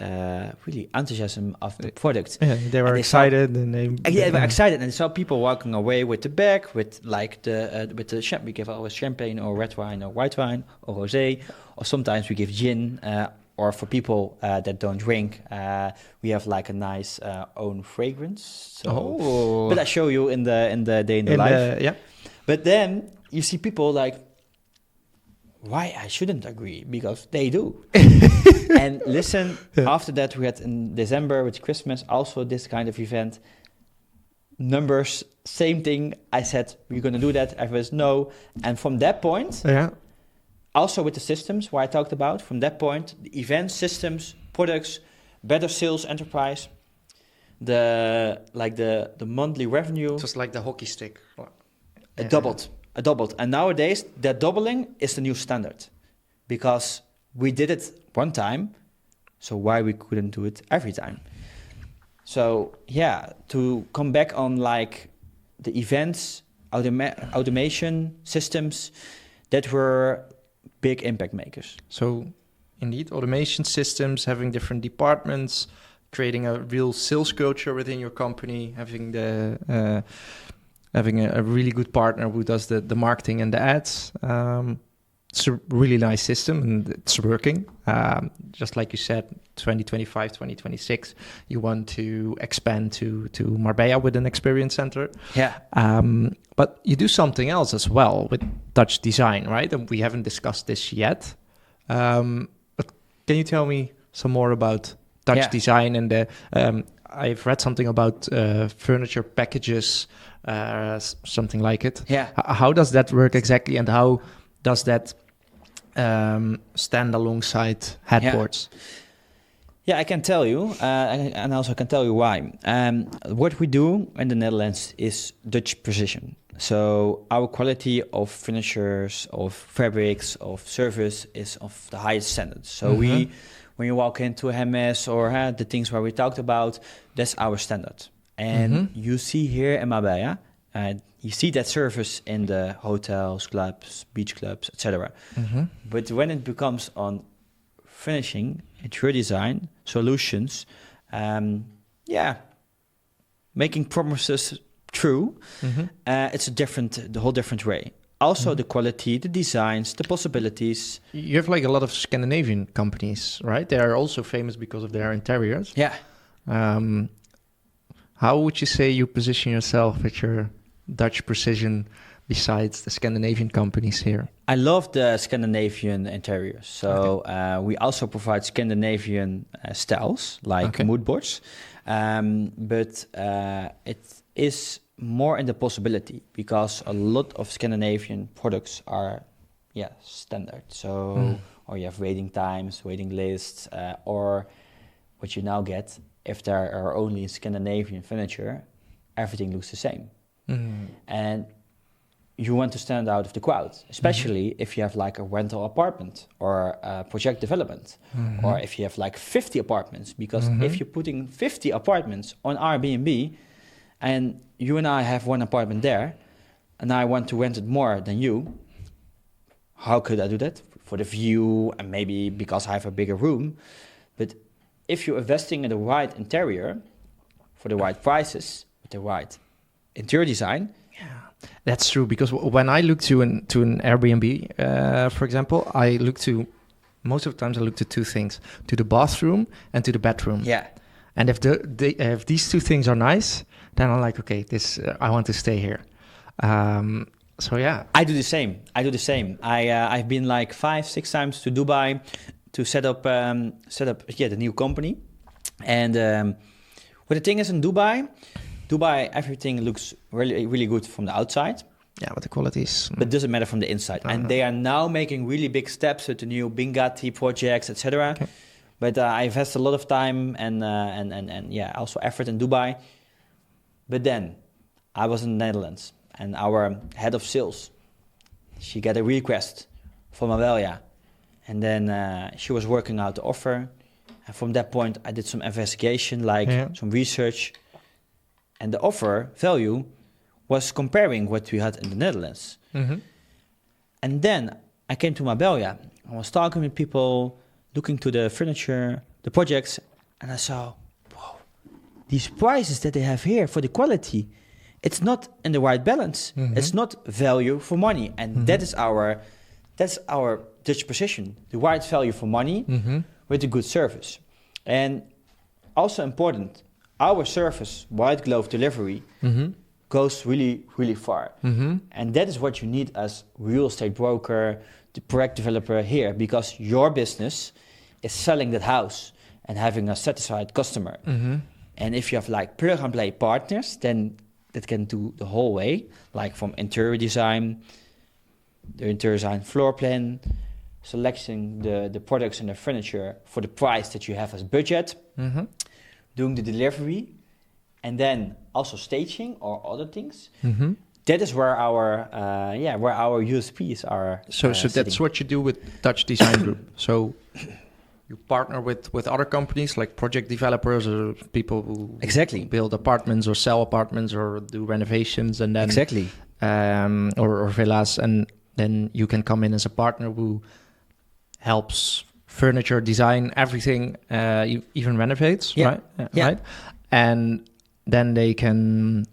enthusiasm of the product. Yeah, they were excited they were excited, and they saw people walking away with the bag with like the champagne. We give always champagne or red wine or white wine or rosé, or sometimes we give gin. Or for people that don't drink, we have like a nice own fragrance. So, but I show you in the day in the life. But then you see people like, why I shouldn't agree? Because they do. And listen, after that we had in December with Christmas also this kind of event. Numbers, same thing. I said, we're going to do that. Everyone says no. And from that point, also with the systems where I talked about, from that point, the event systems, products, better sales enterprise, the monthly revenue. Just like the hockey stick. It doubled. And nowadays, that doubling is the new standard, because we did it one time, so why we couldn't do it every time? So to come back on like the events, automation systems, that were big impact makers. So indeed, automation systems, having different departments, creating a real sales culture within your company, having having a really good partner who does the marketing and the ads. It's a really nice system and it's working. Just like you said, 2025, 2026, you want to expand to Marbella with an experience center. Yeah. But you do something else as well with Dutch design, right? And we haven't discussed this yet. But can you tell me some more about Dutch design and I've read something about furniture packages, something like it. Yeah. How does that work exactly, and how does that stand alongside headboards? Yeah, I can tell you, and also I can tell you why. What we do in the Netherlands is Dutch precision. So our quality of furnitures, of fabrics, of service is of the highest standard. So when you walk into a Hermes or the things where we talked about, that's our standard. And you see here in Marbella, you see that service in the hotels, clubs, beach clubs, etc. But when it becomes on finishing, interior design, solutions, making promises true, it's the whole different way. Also the quality, the designs, the possibilities. You have like a lot of Scandinavian companies, right? They are also famous because of their interiors. Yeah. How would you say you position yourself with your Dutch precision besides the Scandinavian companies here? I love the Scandinavian interiors. So we also provide Scandinavian styles like mood boards. But it is more in the possibility because a lot of Scandinavian products are standard. So or you have waiting times, waiting lists, or what you now get, if there are only Scandinavian furniture, everything looks the same. And you want to stand out of the crowd, especially if you have like a rental apartment or a project development, or if you have like 50 apartments, because if you're putting 50 apartments on Airbnb and you and I have one apartment there and I want to rent it more than you, how could I do that? For the view and maybe because I have a bigger room. But if you're investing in the right interior for the right prices, with the right interior design. Yeah, that's true. Because when I look to an Airbnb, for example, most of the times I look to two things: to the bathroom and to the bedroom. Yeah. And if these two things are nice, then I'm like, okay, I want to stay here. So yeah, I do the same. I've been like 5-6 times to Dubai to set up the new company. And what the thing is in Dubai, everything looks really, really good from the outside. Yeah, but the quality is... But it doesn't matter from the inside. And they are now making really big steps with the new Bingati projects, etc. Okay. But I invest a lot of time and also effort in Dubai. But then I was in the Netherlands and our head of sales, she got a request from Marbella. And then she was working out the offer. And from that point, I did some investigation, some research. And the offer value was comparing what we had in the Netherlands. And then I came to Marbella. I was talking with people, looking to the furniture, the projects, and I saw, wow, these prices that they have here for the quality, it's not in the right balance. It's not value for money. And that's our Dutch position, the right value for money with a good service. And also important, our service, white glove delivery, goes really, really far. And that is what you need as real estate broker, the project developer here, because your business is selling that house and having a satisfied customer. And if you have like plug-and-play partners, then that can do the whole way, like from interior design, the interior design floor plan, selecting the products and the furniture for the price that you have as budget, doing the delivery, and then also staging or other things. That is where our USPs are. So that's what you do with Dutch Design Group. So you partner with other companies like project developers or people who build apartments or sell apartments or do renovations, and then or villas, and then you can come in as a partner who helps furniture, design, everything, even renovates, right? Right. And then they can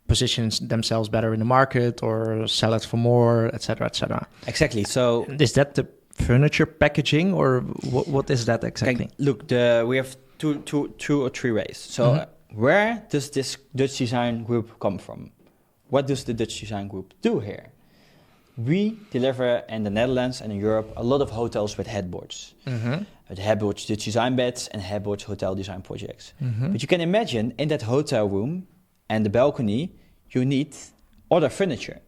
position themselves better in the market or sell it for more, etc., etc. Exactly. So is that the furniture packaging, or what is that exactly? Look, we have two or three ways. So where does this Dutch Design Group come from? What does the Dutch Design Group do here? We deliver in the Netherlands and in Europe a lot of hotels with headboards. With headboards, Dutch design beds, and headboards hotel design projects. But you can imagine in that hotel room and the balcony, you need other furniture.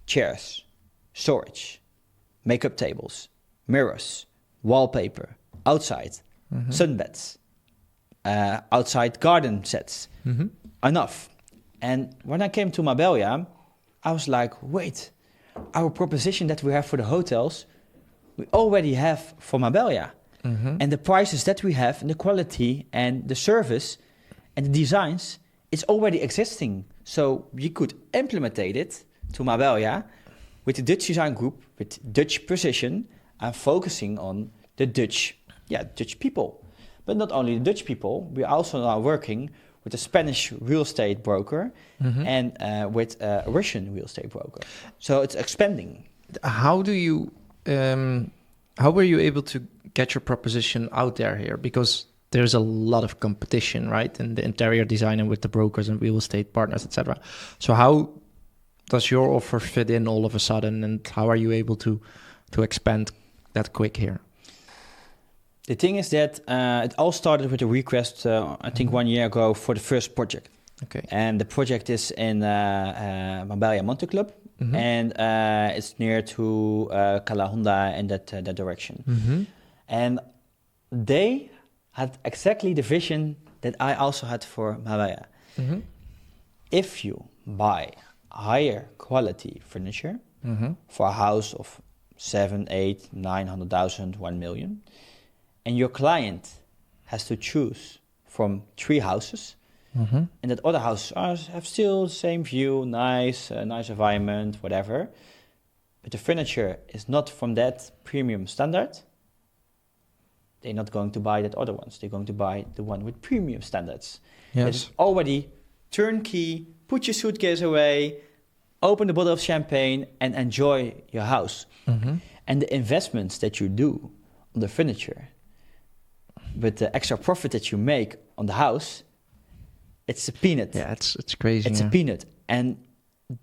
Chairs, storage, makeup tables, mirrors, wallpaper, outside, sunbeds, outside garden sets, enough. And when I came to Marbella, I was like, wait, our proposition that we have for the hotels, we already have for Marbella. And the prices that we have and the quality and the service and the designs, it's already existing. So you could implement it to Marbella with the Dutch design group, with Dutch precision, and focusing on the Dutch people. But not only the Dutch people, we're also now working with a Spanish real estate broker and with a Russian real estate broker. So it's expanding. How do you, how were you able to get your proposition out there here? Because there's a lot of competition, right? In the interior design and with the brokers and real estate partners, etc. So how does your offer fit in all of a sudden, and how are you able to expand that quick here? The thing is that it all started with a request, I think 1 year ago, for the first project. Okay. And the project is in Marbella Monte Club, and it's near to Calahonda in that direction. And they had exactly the vision that I also had for Marbella. If you buy higher quality furniture for a house of 7, 8, 900,000, 1 million, and your client has to choose from 3 houses, and that other houses have still the same view, nice environment, whatever, but the furniture is not from that premium standard, they're not going to buy that other ones. They're going to buy the one with premium standards. Yes. It's already turnkey, put your suitcase away, open the bottle of champagne and enjoy your house. And the investments that you do on the furniture, with the extra profit that you make on the house, it's a peanut. Yeah, it's crazy. It's a peanut. And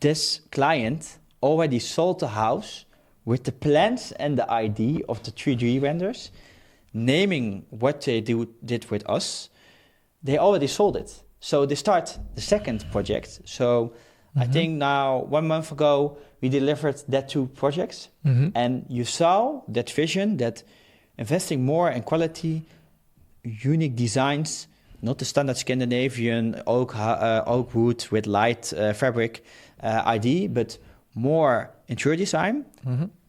this client already sold the house with the plans and the ID of the 3D renders, naming what they did with us. They already sold it. So they start the second project. So I think now 1 month ago, we delivered that 2 projects. And you saw that vision, that investing more in quality, unique designs, not the standard Scandinavian oak wood with light fabric ID, but more interior design,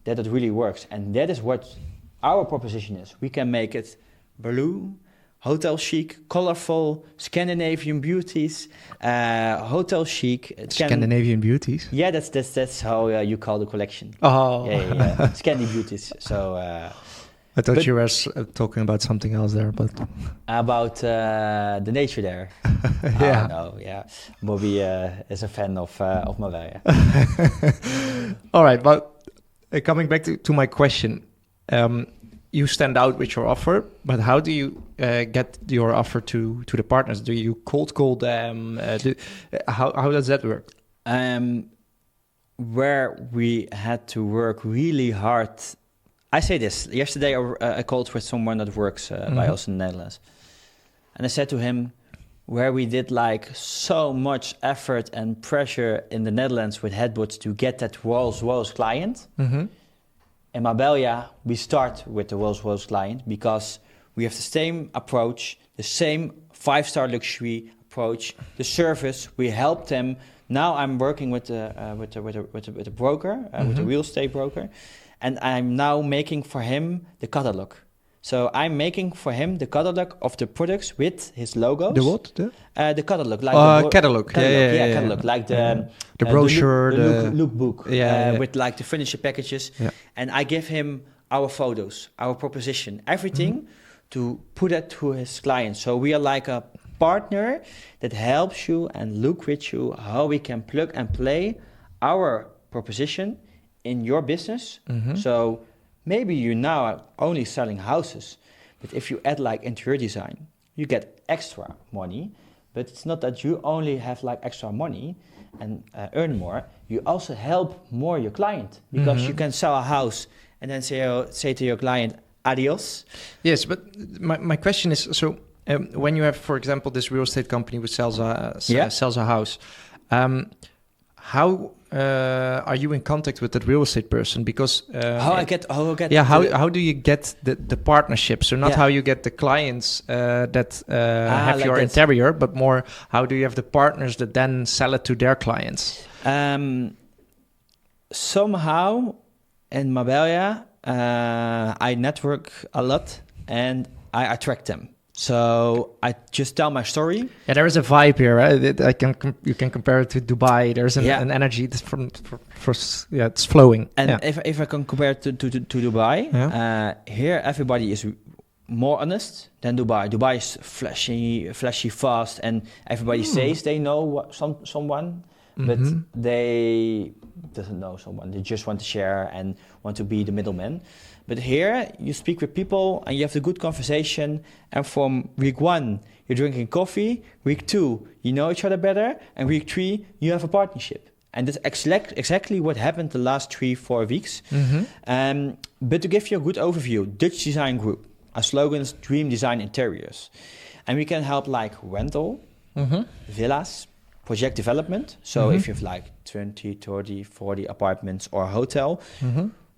that it really works. And that is what our proposition is. We can make it blue, hotel chic, colorful, Scandinavian beauties, hotel chic. Scandinavian beauties? Yeah, that's how you call the collection. Oh. Yeah. Scandi beauties. So... I thought you were talking about something else there, but... About the nature there. Yeah. No, yeah. Bobby is a fan of Marbella. All right, but coming back to my question, you stand out with your offer, but how do you get your offer to the partners? Do you cold call them? How does that work? Where we had to work really hard. I say this. Yesterday I called with someone that works by us in the Netherlands. And I said to him, where we did like so much effort and pressure in the Netherlands with Headboards to get that Rolls-Royce client. In Marbella, we start with the Rolls-Royce client because we have the same approach, the same 5-star luxury approach, the service. We help them. Now I'm working with a broker, with a real estate broker, and I'm now making for him the catalog. So I'm making for him the catalog of the products with his logos. The what? The catalog. Like catalog. Yeah, catalog. Like the brochure, the lookbook. Yeah. With like the furniture packages. Yeah. And I give him our photos, our proposition, everything to put it to his clients. So we are like a partner that helps you and look with you how we can plug and play our proposition in your business. So maybe you now are only selling houses, but if you add like interior design, you get extra money, but it's not that you only have like extra money and earn more, you also help more your client because you can sell a house and then say to your client, adios. Yes, but my question is, so when you have, for example, this real estate company which sells a house, how are you in contact with that real estate person? Because how I get how do you get the partnership? So not Yeah. how you get the clients that have like your that. interior, but more how do you have the partners that then sell it to their clients? Somehow in Marbella, I network a lot and I attract them. So I just tell my story. Yeah, there is a vibe here, right? You can compare it to Dubai. There's Yeah. an energy that's it's flowing. And Yeah. if I can compare it to Dubai, Yeah. here everybody is more honest than Dubai. Dubai is flashy, fast, and everybody says they know someone, but they doesn't know someone. They just want to share and want to be the middleman. But here, you speak with people and you have a good conversation. And from week 1, you're drinking coffee. Week 2, you know each other better. And week 3, you have a partnership. And that's exactly what happened the last 3-4 weeks. But to give you a good overview, Dutch Design Group, our slogan is Dream Design Interiors. And we can help like rental, villas, project development. So if you have like 20, 30, 40 apartments or a hotel,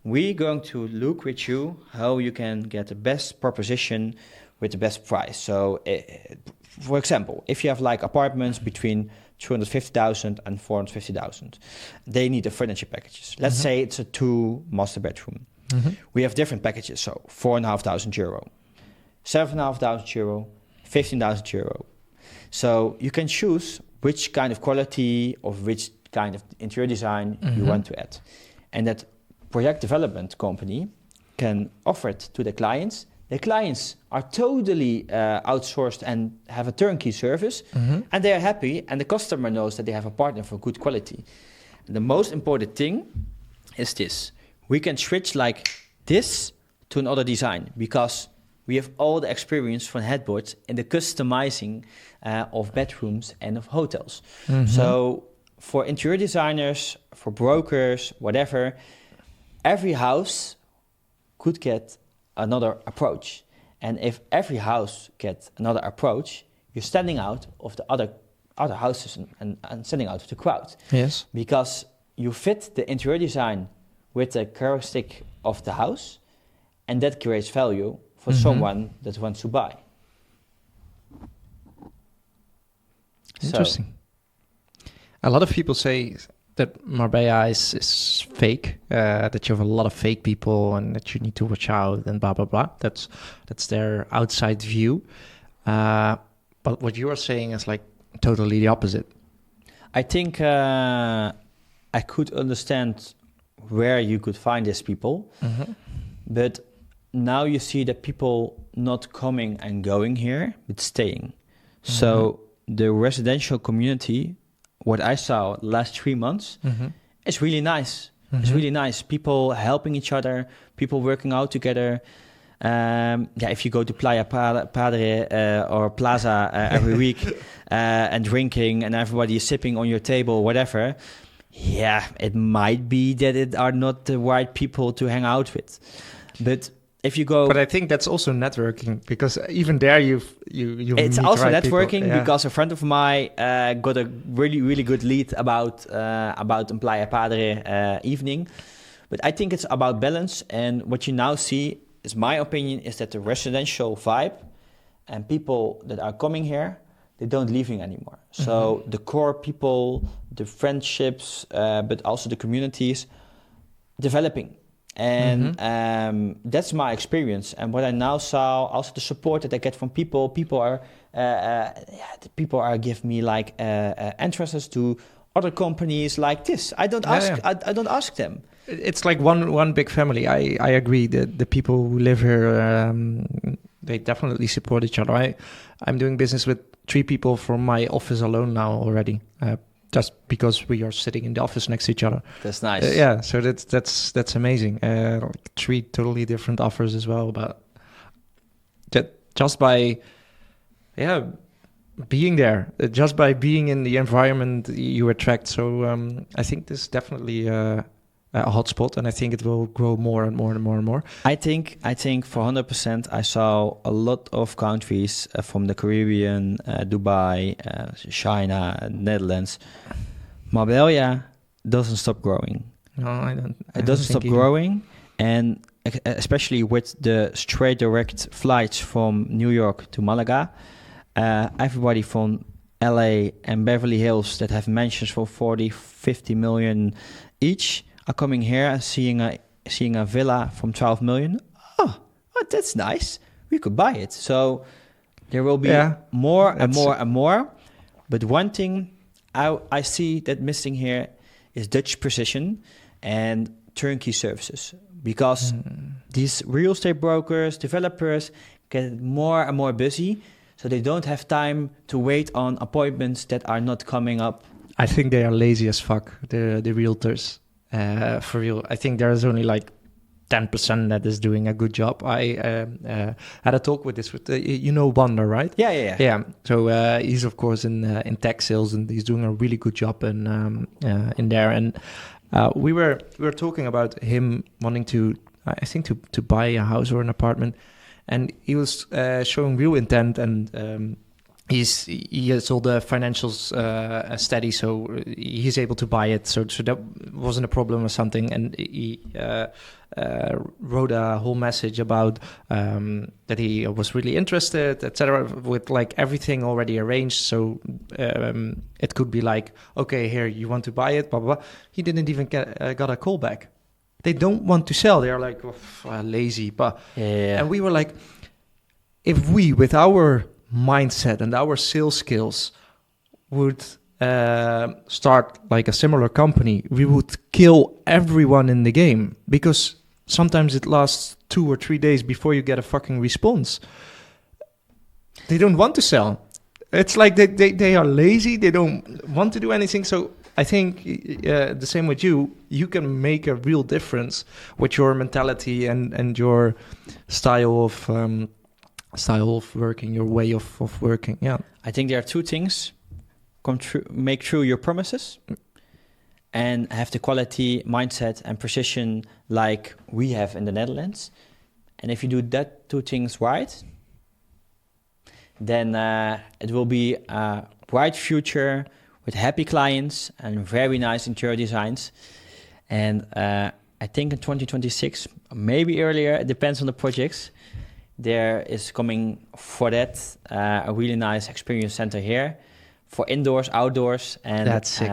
we're going to look with you how you can get the best proposition with the best price. So, for example, if you have like apartments between 250,000 and 450,000, they need the furniture packages. Let's say it's a 2 master bedroom. We have different packages. So 4,500 euro, 7,500 euro, 15,000 euro. So you can choose which kind of quality of which kind of interior design you want to add. And that project development company can offer it to the clients. The clients are totally outsourced and have a turnkey service, and they are happy, and the customer knows that they have a partner for good quality. And the most important thing is this. We can switch like this to another design because we have all the experience from Headboards in the customizing of bedrooms and of hotels. So for interior designers, for brokers, whatever, every house could get another approach. And if every house gets another approach, you're standing out of the other houses and standing out of the crowd. Yes. Because you fit the interior design with the characteristic of the house, and that creates value for someone that wants to buy. Interesting. A lot of people say that Marbella is fake, that you have a lot of fake people and that you need to watch out and blah, blah, blah. That's their outside view. But what you are saying is like totally the opposite. I think I could understand where you could find these people, but now you see that people not coming and going here, but staying. So the residential community, what I saw last 3 months, is really nice. It's really nice. People helping each other, people working out together. If you go to Playa Padre or Plaza every week and drinking and everybody is sipping on your table, whatever, it might be that it are not the right people to hang out with. But if you go, but I think that's also networking because even there you it's meet also right networking people. because a friend of mine got a really good lead about Playa Padre evening. But I think it's about balance, and what you now see is my opinion is that the residential vibe and people that are coming here, they don't leaving anymore. So the core people, the friendships, but also the communities developing. And that's my experience. And what I now saw, also the support that I get from people are giving me like entrances to other companies like this. I don't ask them. It's like one big family. I agree that the people who live here, they definitely support each other. I'm doing business with 3 people from my office alone now already. Just because we are sitting in the office next to each other. That's nice. So that's amazing. 3 totally different offers as well, but just by being there, just by being in the environment you attract. So I think this is definitely a hotspot, and I think it will grow more and more and more and more. I think for 100%, I saw a lot of countries from the Caribbean, Dubai, China, Netherlands. Marbella doesn't stop growing. No, I don't. It doesn't stop growing, and especially with the straight direct flights from New York to Malaga, everybody from LA and Beverly Hills that have mansions for 40, 50 million each are coming here and seeing a villa from 12 million. Oh, that's nice. We could buy it. So there will be more and more and more. But one thing I see that missing here is Dutch precision and turnkey services, because these real estate brokers, developers get more and more busy, so they don't have time to wait on appointments that are not coming up. I think they are lazy as fuck, the realtors. For real, I think there's only like 10% that is doing a good job. I had a talk with Wander, right? Yeah. So he's of course in tech sales, and he's doing a really good job in there. And we were talking about him wanting to, I think, to buy a house or an apartment, and he was showing real intent, and he has all the financials steady, so he's able to buy it. So that wasn't a problem or something. And he wrote a whole message about that he was really interested, etc., with like everything already arranged. So it could be like, okay, here, you want to buy it, blah blah blah. He didn't even got a call back. They don't want to sell. They're like lazy, but and we were like, if we with our mindset and our sales skills would start like a similar company, we would kill everyone in the game, because sometimes it lasts 2 or 3 days before you get a fucking response. They don't want to sell. It's like they are lazy. They don't want to do anything. So I think the same with you. You can make a real difference with your mentality and your style of working, your way of working. Yeah, I think there are two things: make true your promises, and have the quality, mindset, and precision like we have in the Netherlands. And if you do that two things right, then it will be a bright future with happy clients and very nice interior designs. And I think in 2026, maybe earlier, it depends on the projects, there is coming for that a really nice experience center here for indoors, outdoors. And that's sick.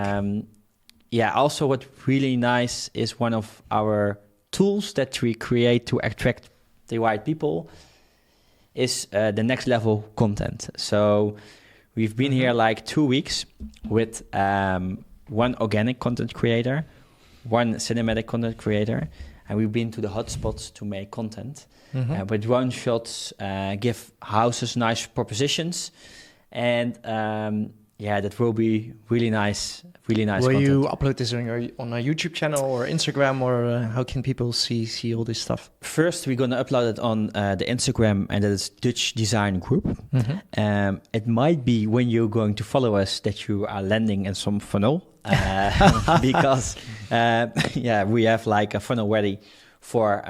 Also what really nice is one of our tools that we create to attract the right people is the next level content. So we've been here like 2 weeks with one organic content creator, one cinematic content creator, and we've been to the hotspots to make content. With drone shots, give houses nice propositions, and that will be really nice Will content. you upload this on a YouTube channel or Instagram, or how can people see all this stuff? First, we're going to upload it on the Instagram, and that is Dutch Design Group. It might be when you're going to follow us that you are landing in some funnel, because we have like a funnel ready for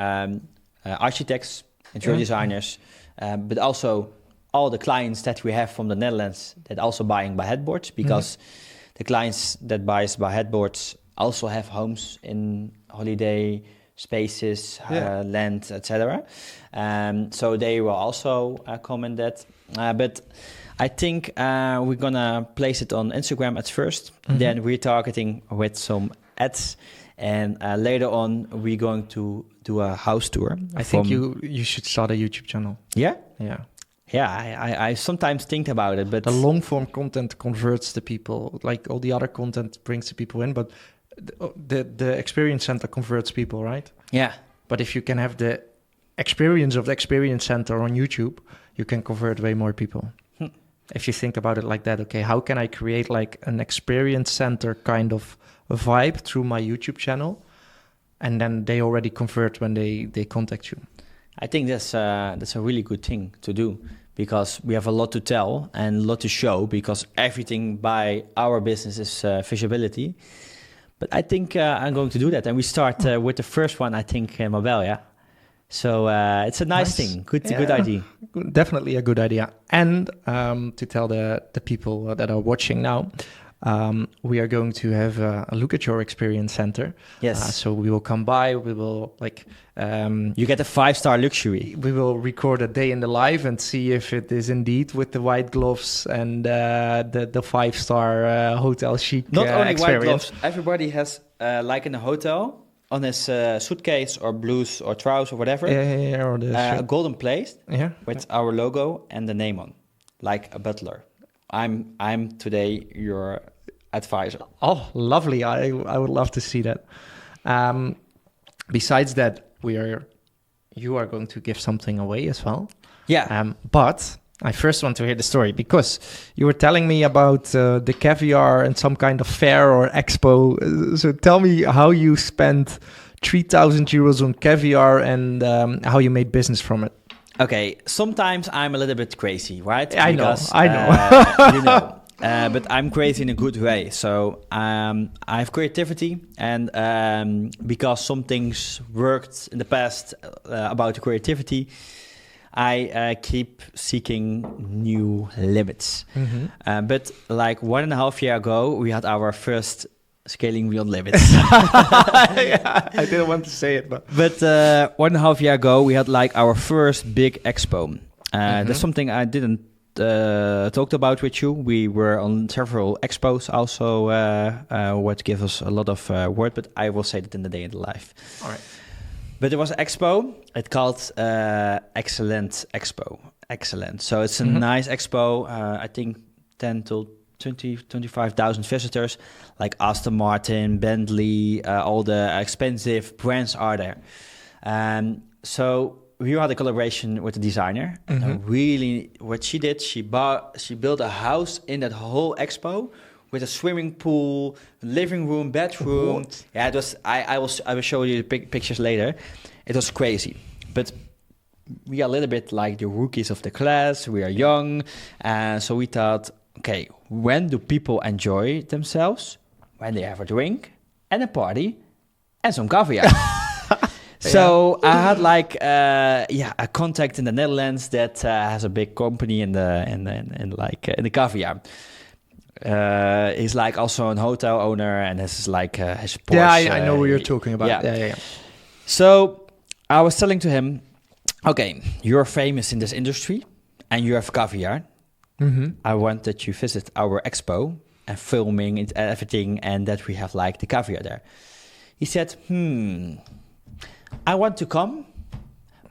architects, interior designers, but also all the clients that we have from the Netherlands that also buying by Headboards, because the clients that buys by Headboards also have homes in holiday spaces, land, etc. So they will also comment that. But I think we're gonna place it on Instagram at first, then retargeting with some ads, and later on we're going to do a house tour. I think you should start a YouTube channel. Yeah? Yeah, I sometimes think about it, but the long form content converts the people. Like all the other content brings the people in, but the experience center converts people, right? Yeah. But if you can have the experience of the experience center on YouTube, you can convert way more people. If you think about it like that, okay, how can I create like an experience center kind of a vibe through my YouTube channel? And then they already convert when they contact you. I think that's a really good thing to do, because we have a lot to tell and a lot to show, because everything by our business is visibility. But I think I'm going to do that. And we start with the first one, I think, in Marbella. Yeah? So it's a nice thing. Good idea. Definitely a good idea. And to tell the people that are watching now, we are going to have a look at your experience center. Yes. So we will come by. We will you get a 5-star luxury. we will record a day in the life and see if it is indeed with the white gloves and the 5-star hotel chic Not only experience. white gloves. Everybody has, like in a hotel, on his suitcase or blues or trousers or whatever, Or the a shirt. golden plate Yeah. with our logo and the name on, like a butler. I'm today your advisor. Oh, lovely! I would love to see that. Besides that, you are going to give something away as well. Yeah. But I first want to hear the story because you were telling me about the caviar and some kind of fair or expo. So tell me how you spent 3,000 euros on caviar and how you made business from it. Okay, sometimes I'm a little bit crazy, right? I know. You know. But I'm crazy in a good way. So I have creativity, and because some things worked in the past about the creativity, I keep seeking new limits. Mm-hmm. But like 1.5 years ago, we had our first scaling beyond limits. Yeah, I didn't want to say it, but 1.5 years ago, we had like our first big expo. That's something I didn't talked about with you. We were on several expos also, what gives us a lot of work, but I will say that in the day in the life. all right. But there was an expo. It called Excellent Expo. Excellent. So it's a nice expo. I think 10 to 25,000 visitors, like Aston Martin, Bentley, all the expensive brands are there. So we had a collaboration with the designer. And really, what she did, she built a house in that whole expo with a swimming pool, living room, bedroom. What? Yeah, it was. I will show you the pictures later. It was crazy, but we are a little bit like the rookies of the class. We are young, so we thought, okay, when do people enjoy themselves? When they have a drink and a party and some caviar. So I had like a contact in the Netherlands that has a big company in the caviar. He's like also a hotel owner and this is like his Porsche. Yeah, I know what you're talking about. yeah. Yeah. So I was telling to him, okay, you're famous in this industry and you have caviar. Mm-hmm. I want that you visit our expo and filming and everything and that we have like the caviar there. He said, I want to come,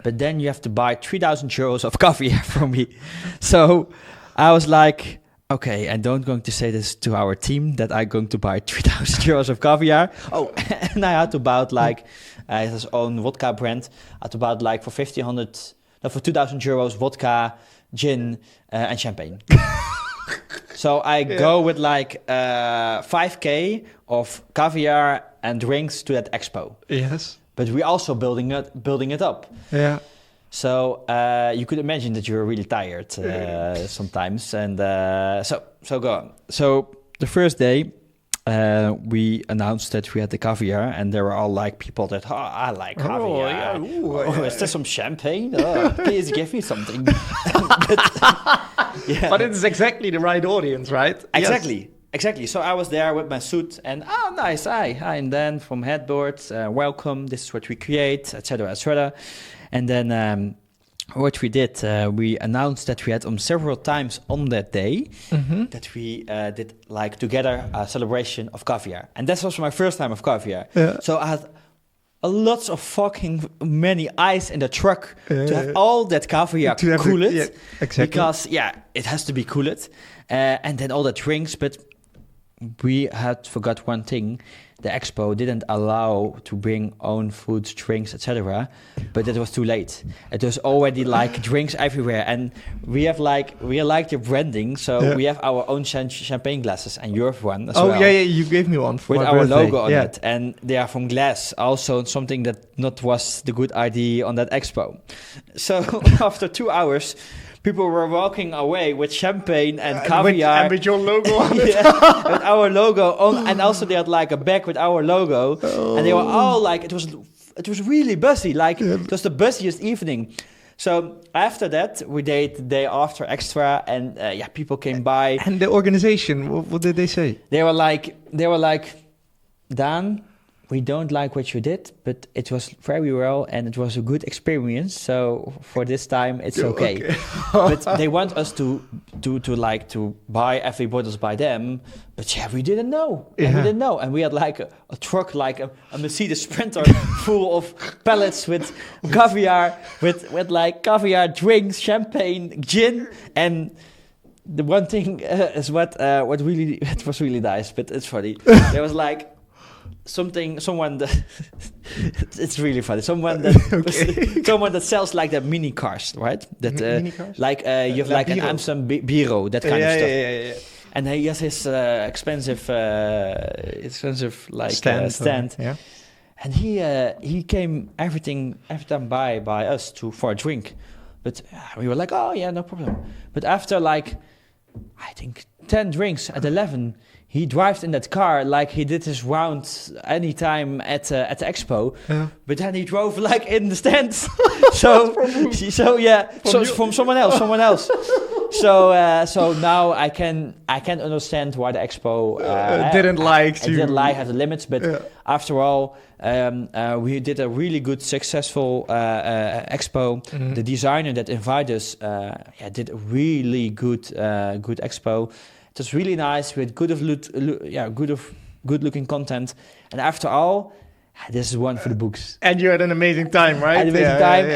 but then you have to buy 3,000 euros of caviar from me. So I was like, okay, I don't going to say this to our team that I'm going to buy 3,000 euros of caviar. Oh, and I had to buy like his own vodka brand. I had to buy like for 2,000 euros vodka, gin, and champagne. So I go with like 5K of caviar and drinks to that expo. Yes. But we also building it up. Yeah. So you could imagine that you're really tired sometimes, and so go on. So the first day we announced that we had the caviar, and there were all like people that I like caviar. Yeah. Ooh, is there some champagne? Please give me something. But it's exactly the right audience, right? Exactly. Yes. Exactly. So I was there with my suit and nice. Hi, and then from Headboards, welcome. This is what we create, etc., etc. And then what we did, we announced that we had several times on that day that we did like together a celebration of caviar, and that was my first time of caviar. Yeah. So I had lots of fucking many ice in the truck to have all that caviar To have cool it, it, yeah, exactly. because it has to be cool it, and then all the drinks, but. We had forgot one thing. The expo didn't allow to bring own foods, drinks, etc. But it was too late. It was already like drinks everywhere, and we like the branding. So we have our own champagne glasses, and you have one as well. Oh yeah, you gave me one for with my our birthday. logo on it, and they are from glass. Also, something that not was the good idea on that expo. So after 2 hours. People were walking away with champagne and caviar. And with your logo on it. Yeah, with our logo on. And also they had like a bag with our logo. And they were all like, it was really busy. Like, it was the busiest evening. So after that, we did the day after extra, and people came by. And the organization, what did they say? They were like, Daan, we don't like what you did, but it was very well and it was a good experience. So for this time, it's okay. But they want us to buy every bottles by them. But we didn't know. Yeah. And we didn't know. And we had like a truck, like a Mercedes Sprinter full of pallets with caviar, with like caviar, drinks, champagne, gin, and the one thing is what really it was really nice, but it's funny. There was like someone that it's really funny. Someone that sells like the mini cars, right? That mini cars? Like you have like an Amsterdam bureau, that kind of stuff. Yeah. And he has his expensive like stand. Yeah. And he came every time by us for a drink, but we were like, oh yeah, no problem. But after like I think 10 drinks at 11. He drives in that car like he did his rounds anytime at the expo, but then he drove like in the stands. From someone else. So now I can understand why the expo didn't have the limits, but after all, we did a really good, successful expo. Mm-hmm. The designer that invited us did a really good expo. It was really nice with good looking content, and after all, this is one for the books. And you had an amazing time, right? I had an amazing time,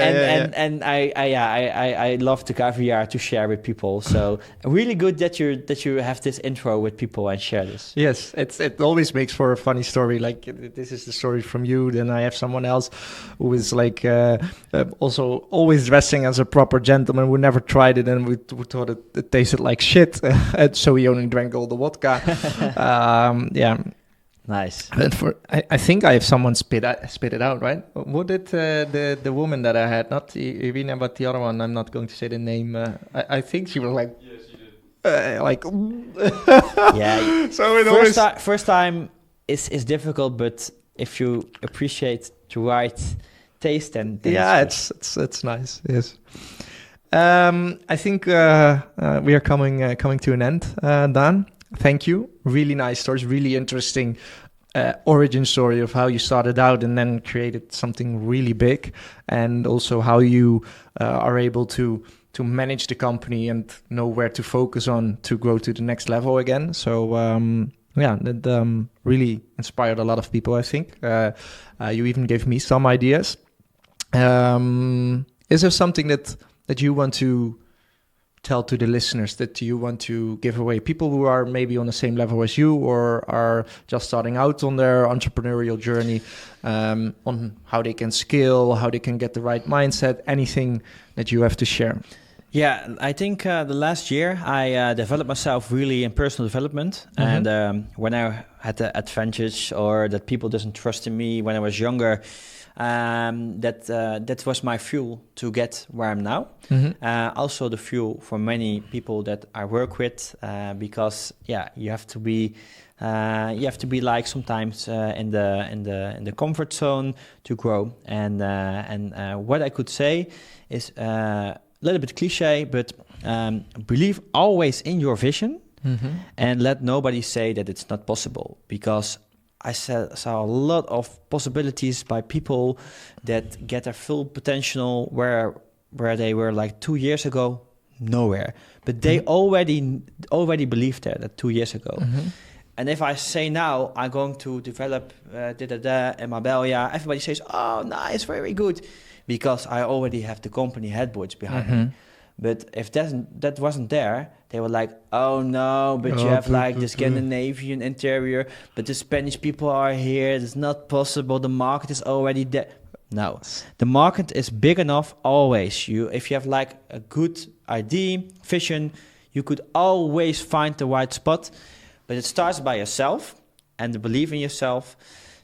and I love the caviar to share with people. So really good that you have this intro with people and share this. Yes, it always makes for a funny story. Like this is the story from you. Then I have someone else who is like also always dressing as a proper gentleman. We never tried it, and we thought it tasted like shit. So we only drank all the vodka. Nice. But I think I have someone spit it out, right? What did the woman that I had, not Irina, but the other one, I'm not going to say the name. I think she was like, yes, she did. Like, yeah. So it first time is difficult, but if you appreciate the right taste, then it's nice. Yes. I think we are coming to an end, Daan. Thank you. Really nice stories, really interesting origin story of how you started out and then created something really big, and also how you are able to manage the company and know where to focus on to grow to the next level again. So that really inspired a lot of people, I think. You even gave me some ideas. Is there something that you want to tell to the listeners, that you want to give away? People who are maybe on the same level as you or are just starting out on their entrepreneurial journey, on how they can scale, how they can get the right mindset, anything that you have to share. Yeah, I think the last year I developed myself really in personal development. Mm-hmm. And when I had the advantage or that people doesn't trust in me when I was younger, that was my fuel to get where I'm now. Mm-hmm. Also the fuel for many people that I work with, because you have to be like sometimes in the comfort zone to grow. And what I could say is a little bit cliche, but believe always in your vision, mm-hmm. and let nobody say that it's not possible, because I saw a lot of possibilities by people that get their full potential where they were like 2 years ago, nowhere. But they mm-hmm. already believed that 2 years ago. Mm-hmm. And if I say now I'm going to develop in Marbella, everybody says, "Oh, nice, very good," because I already have the company Headboards behind mm-hmm. me. But if that wasn't there, they were like, "Oh no, but you have like the Scandinavian interior, but the Spanish people are here. It's not possible. The market is already there." No, the market is big enough always. If you have like a good idea, vision, you could always find the right spot. But it starts by yourself and believe in yourself.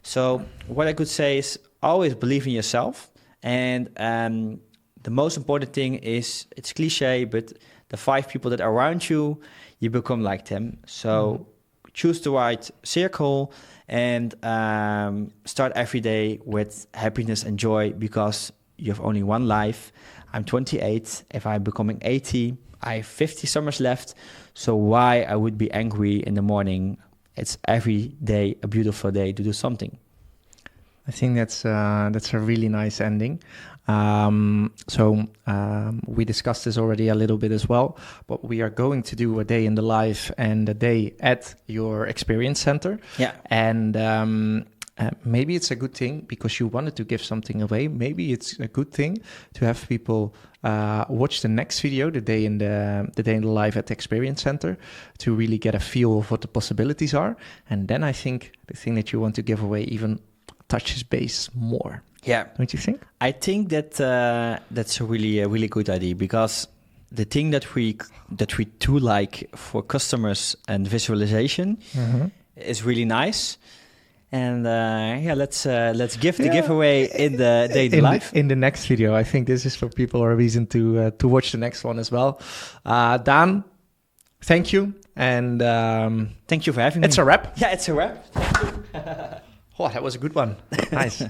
So what I could say is always believe in yourself. And the most important thing is, it's cliche, but the 5 people that are around you, you become like them. So choose the right circle and start every day with happiness and joy, because you have only one life. I'm 28. If I'm becoming 80, I have 50 summers left. So why I would be angry in the morning? It's every day a beautiful day to do something. I think that's a really nice ending. We discussed this already a little bit as well, but we are going to do a day in the life and a day at your experience center. Yeah. And maybe it's a good thing because you wanted to give something away. Maybe it's a good thing to have people watch the next video, the day in the life at the experience center, to really get a feel of what the possibilities are. And then I think the thing that you want to give away even touches base more. Yeah, don't you think? I think that that's a really good idea, because the thing that we do like for customers and visualization is really nice. And let's give the giveaway in the day to life in the next video. I think this is for people a reason to watch the next one as well. Daan, thank you, and thank you for having me. It's a wrap. Yeah, it's a wrap. Oh, that was a good one. Nice.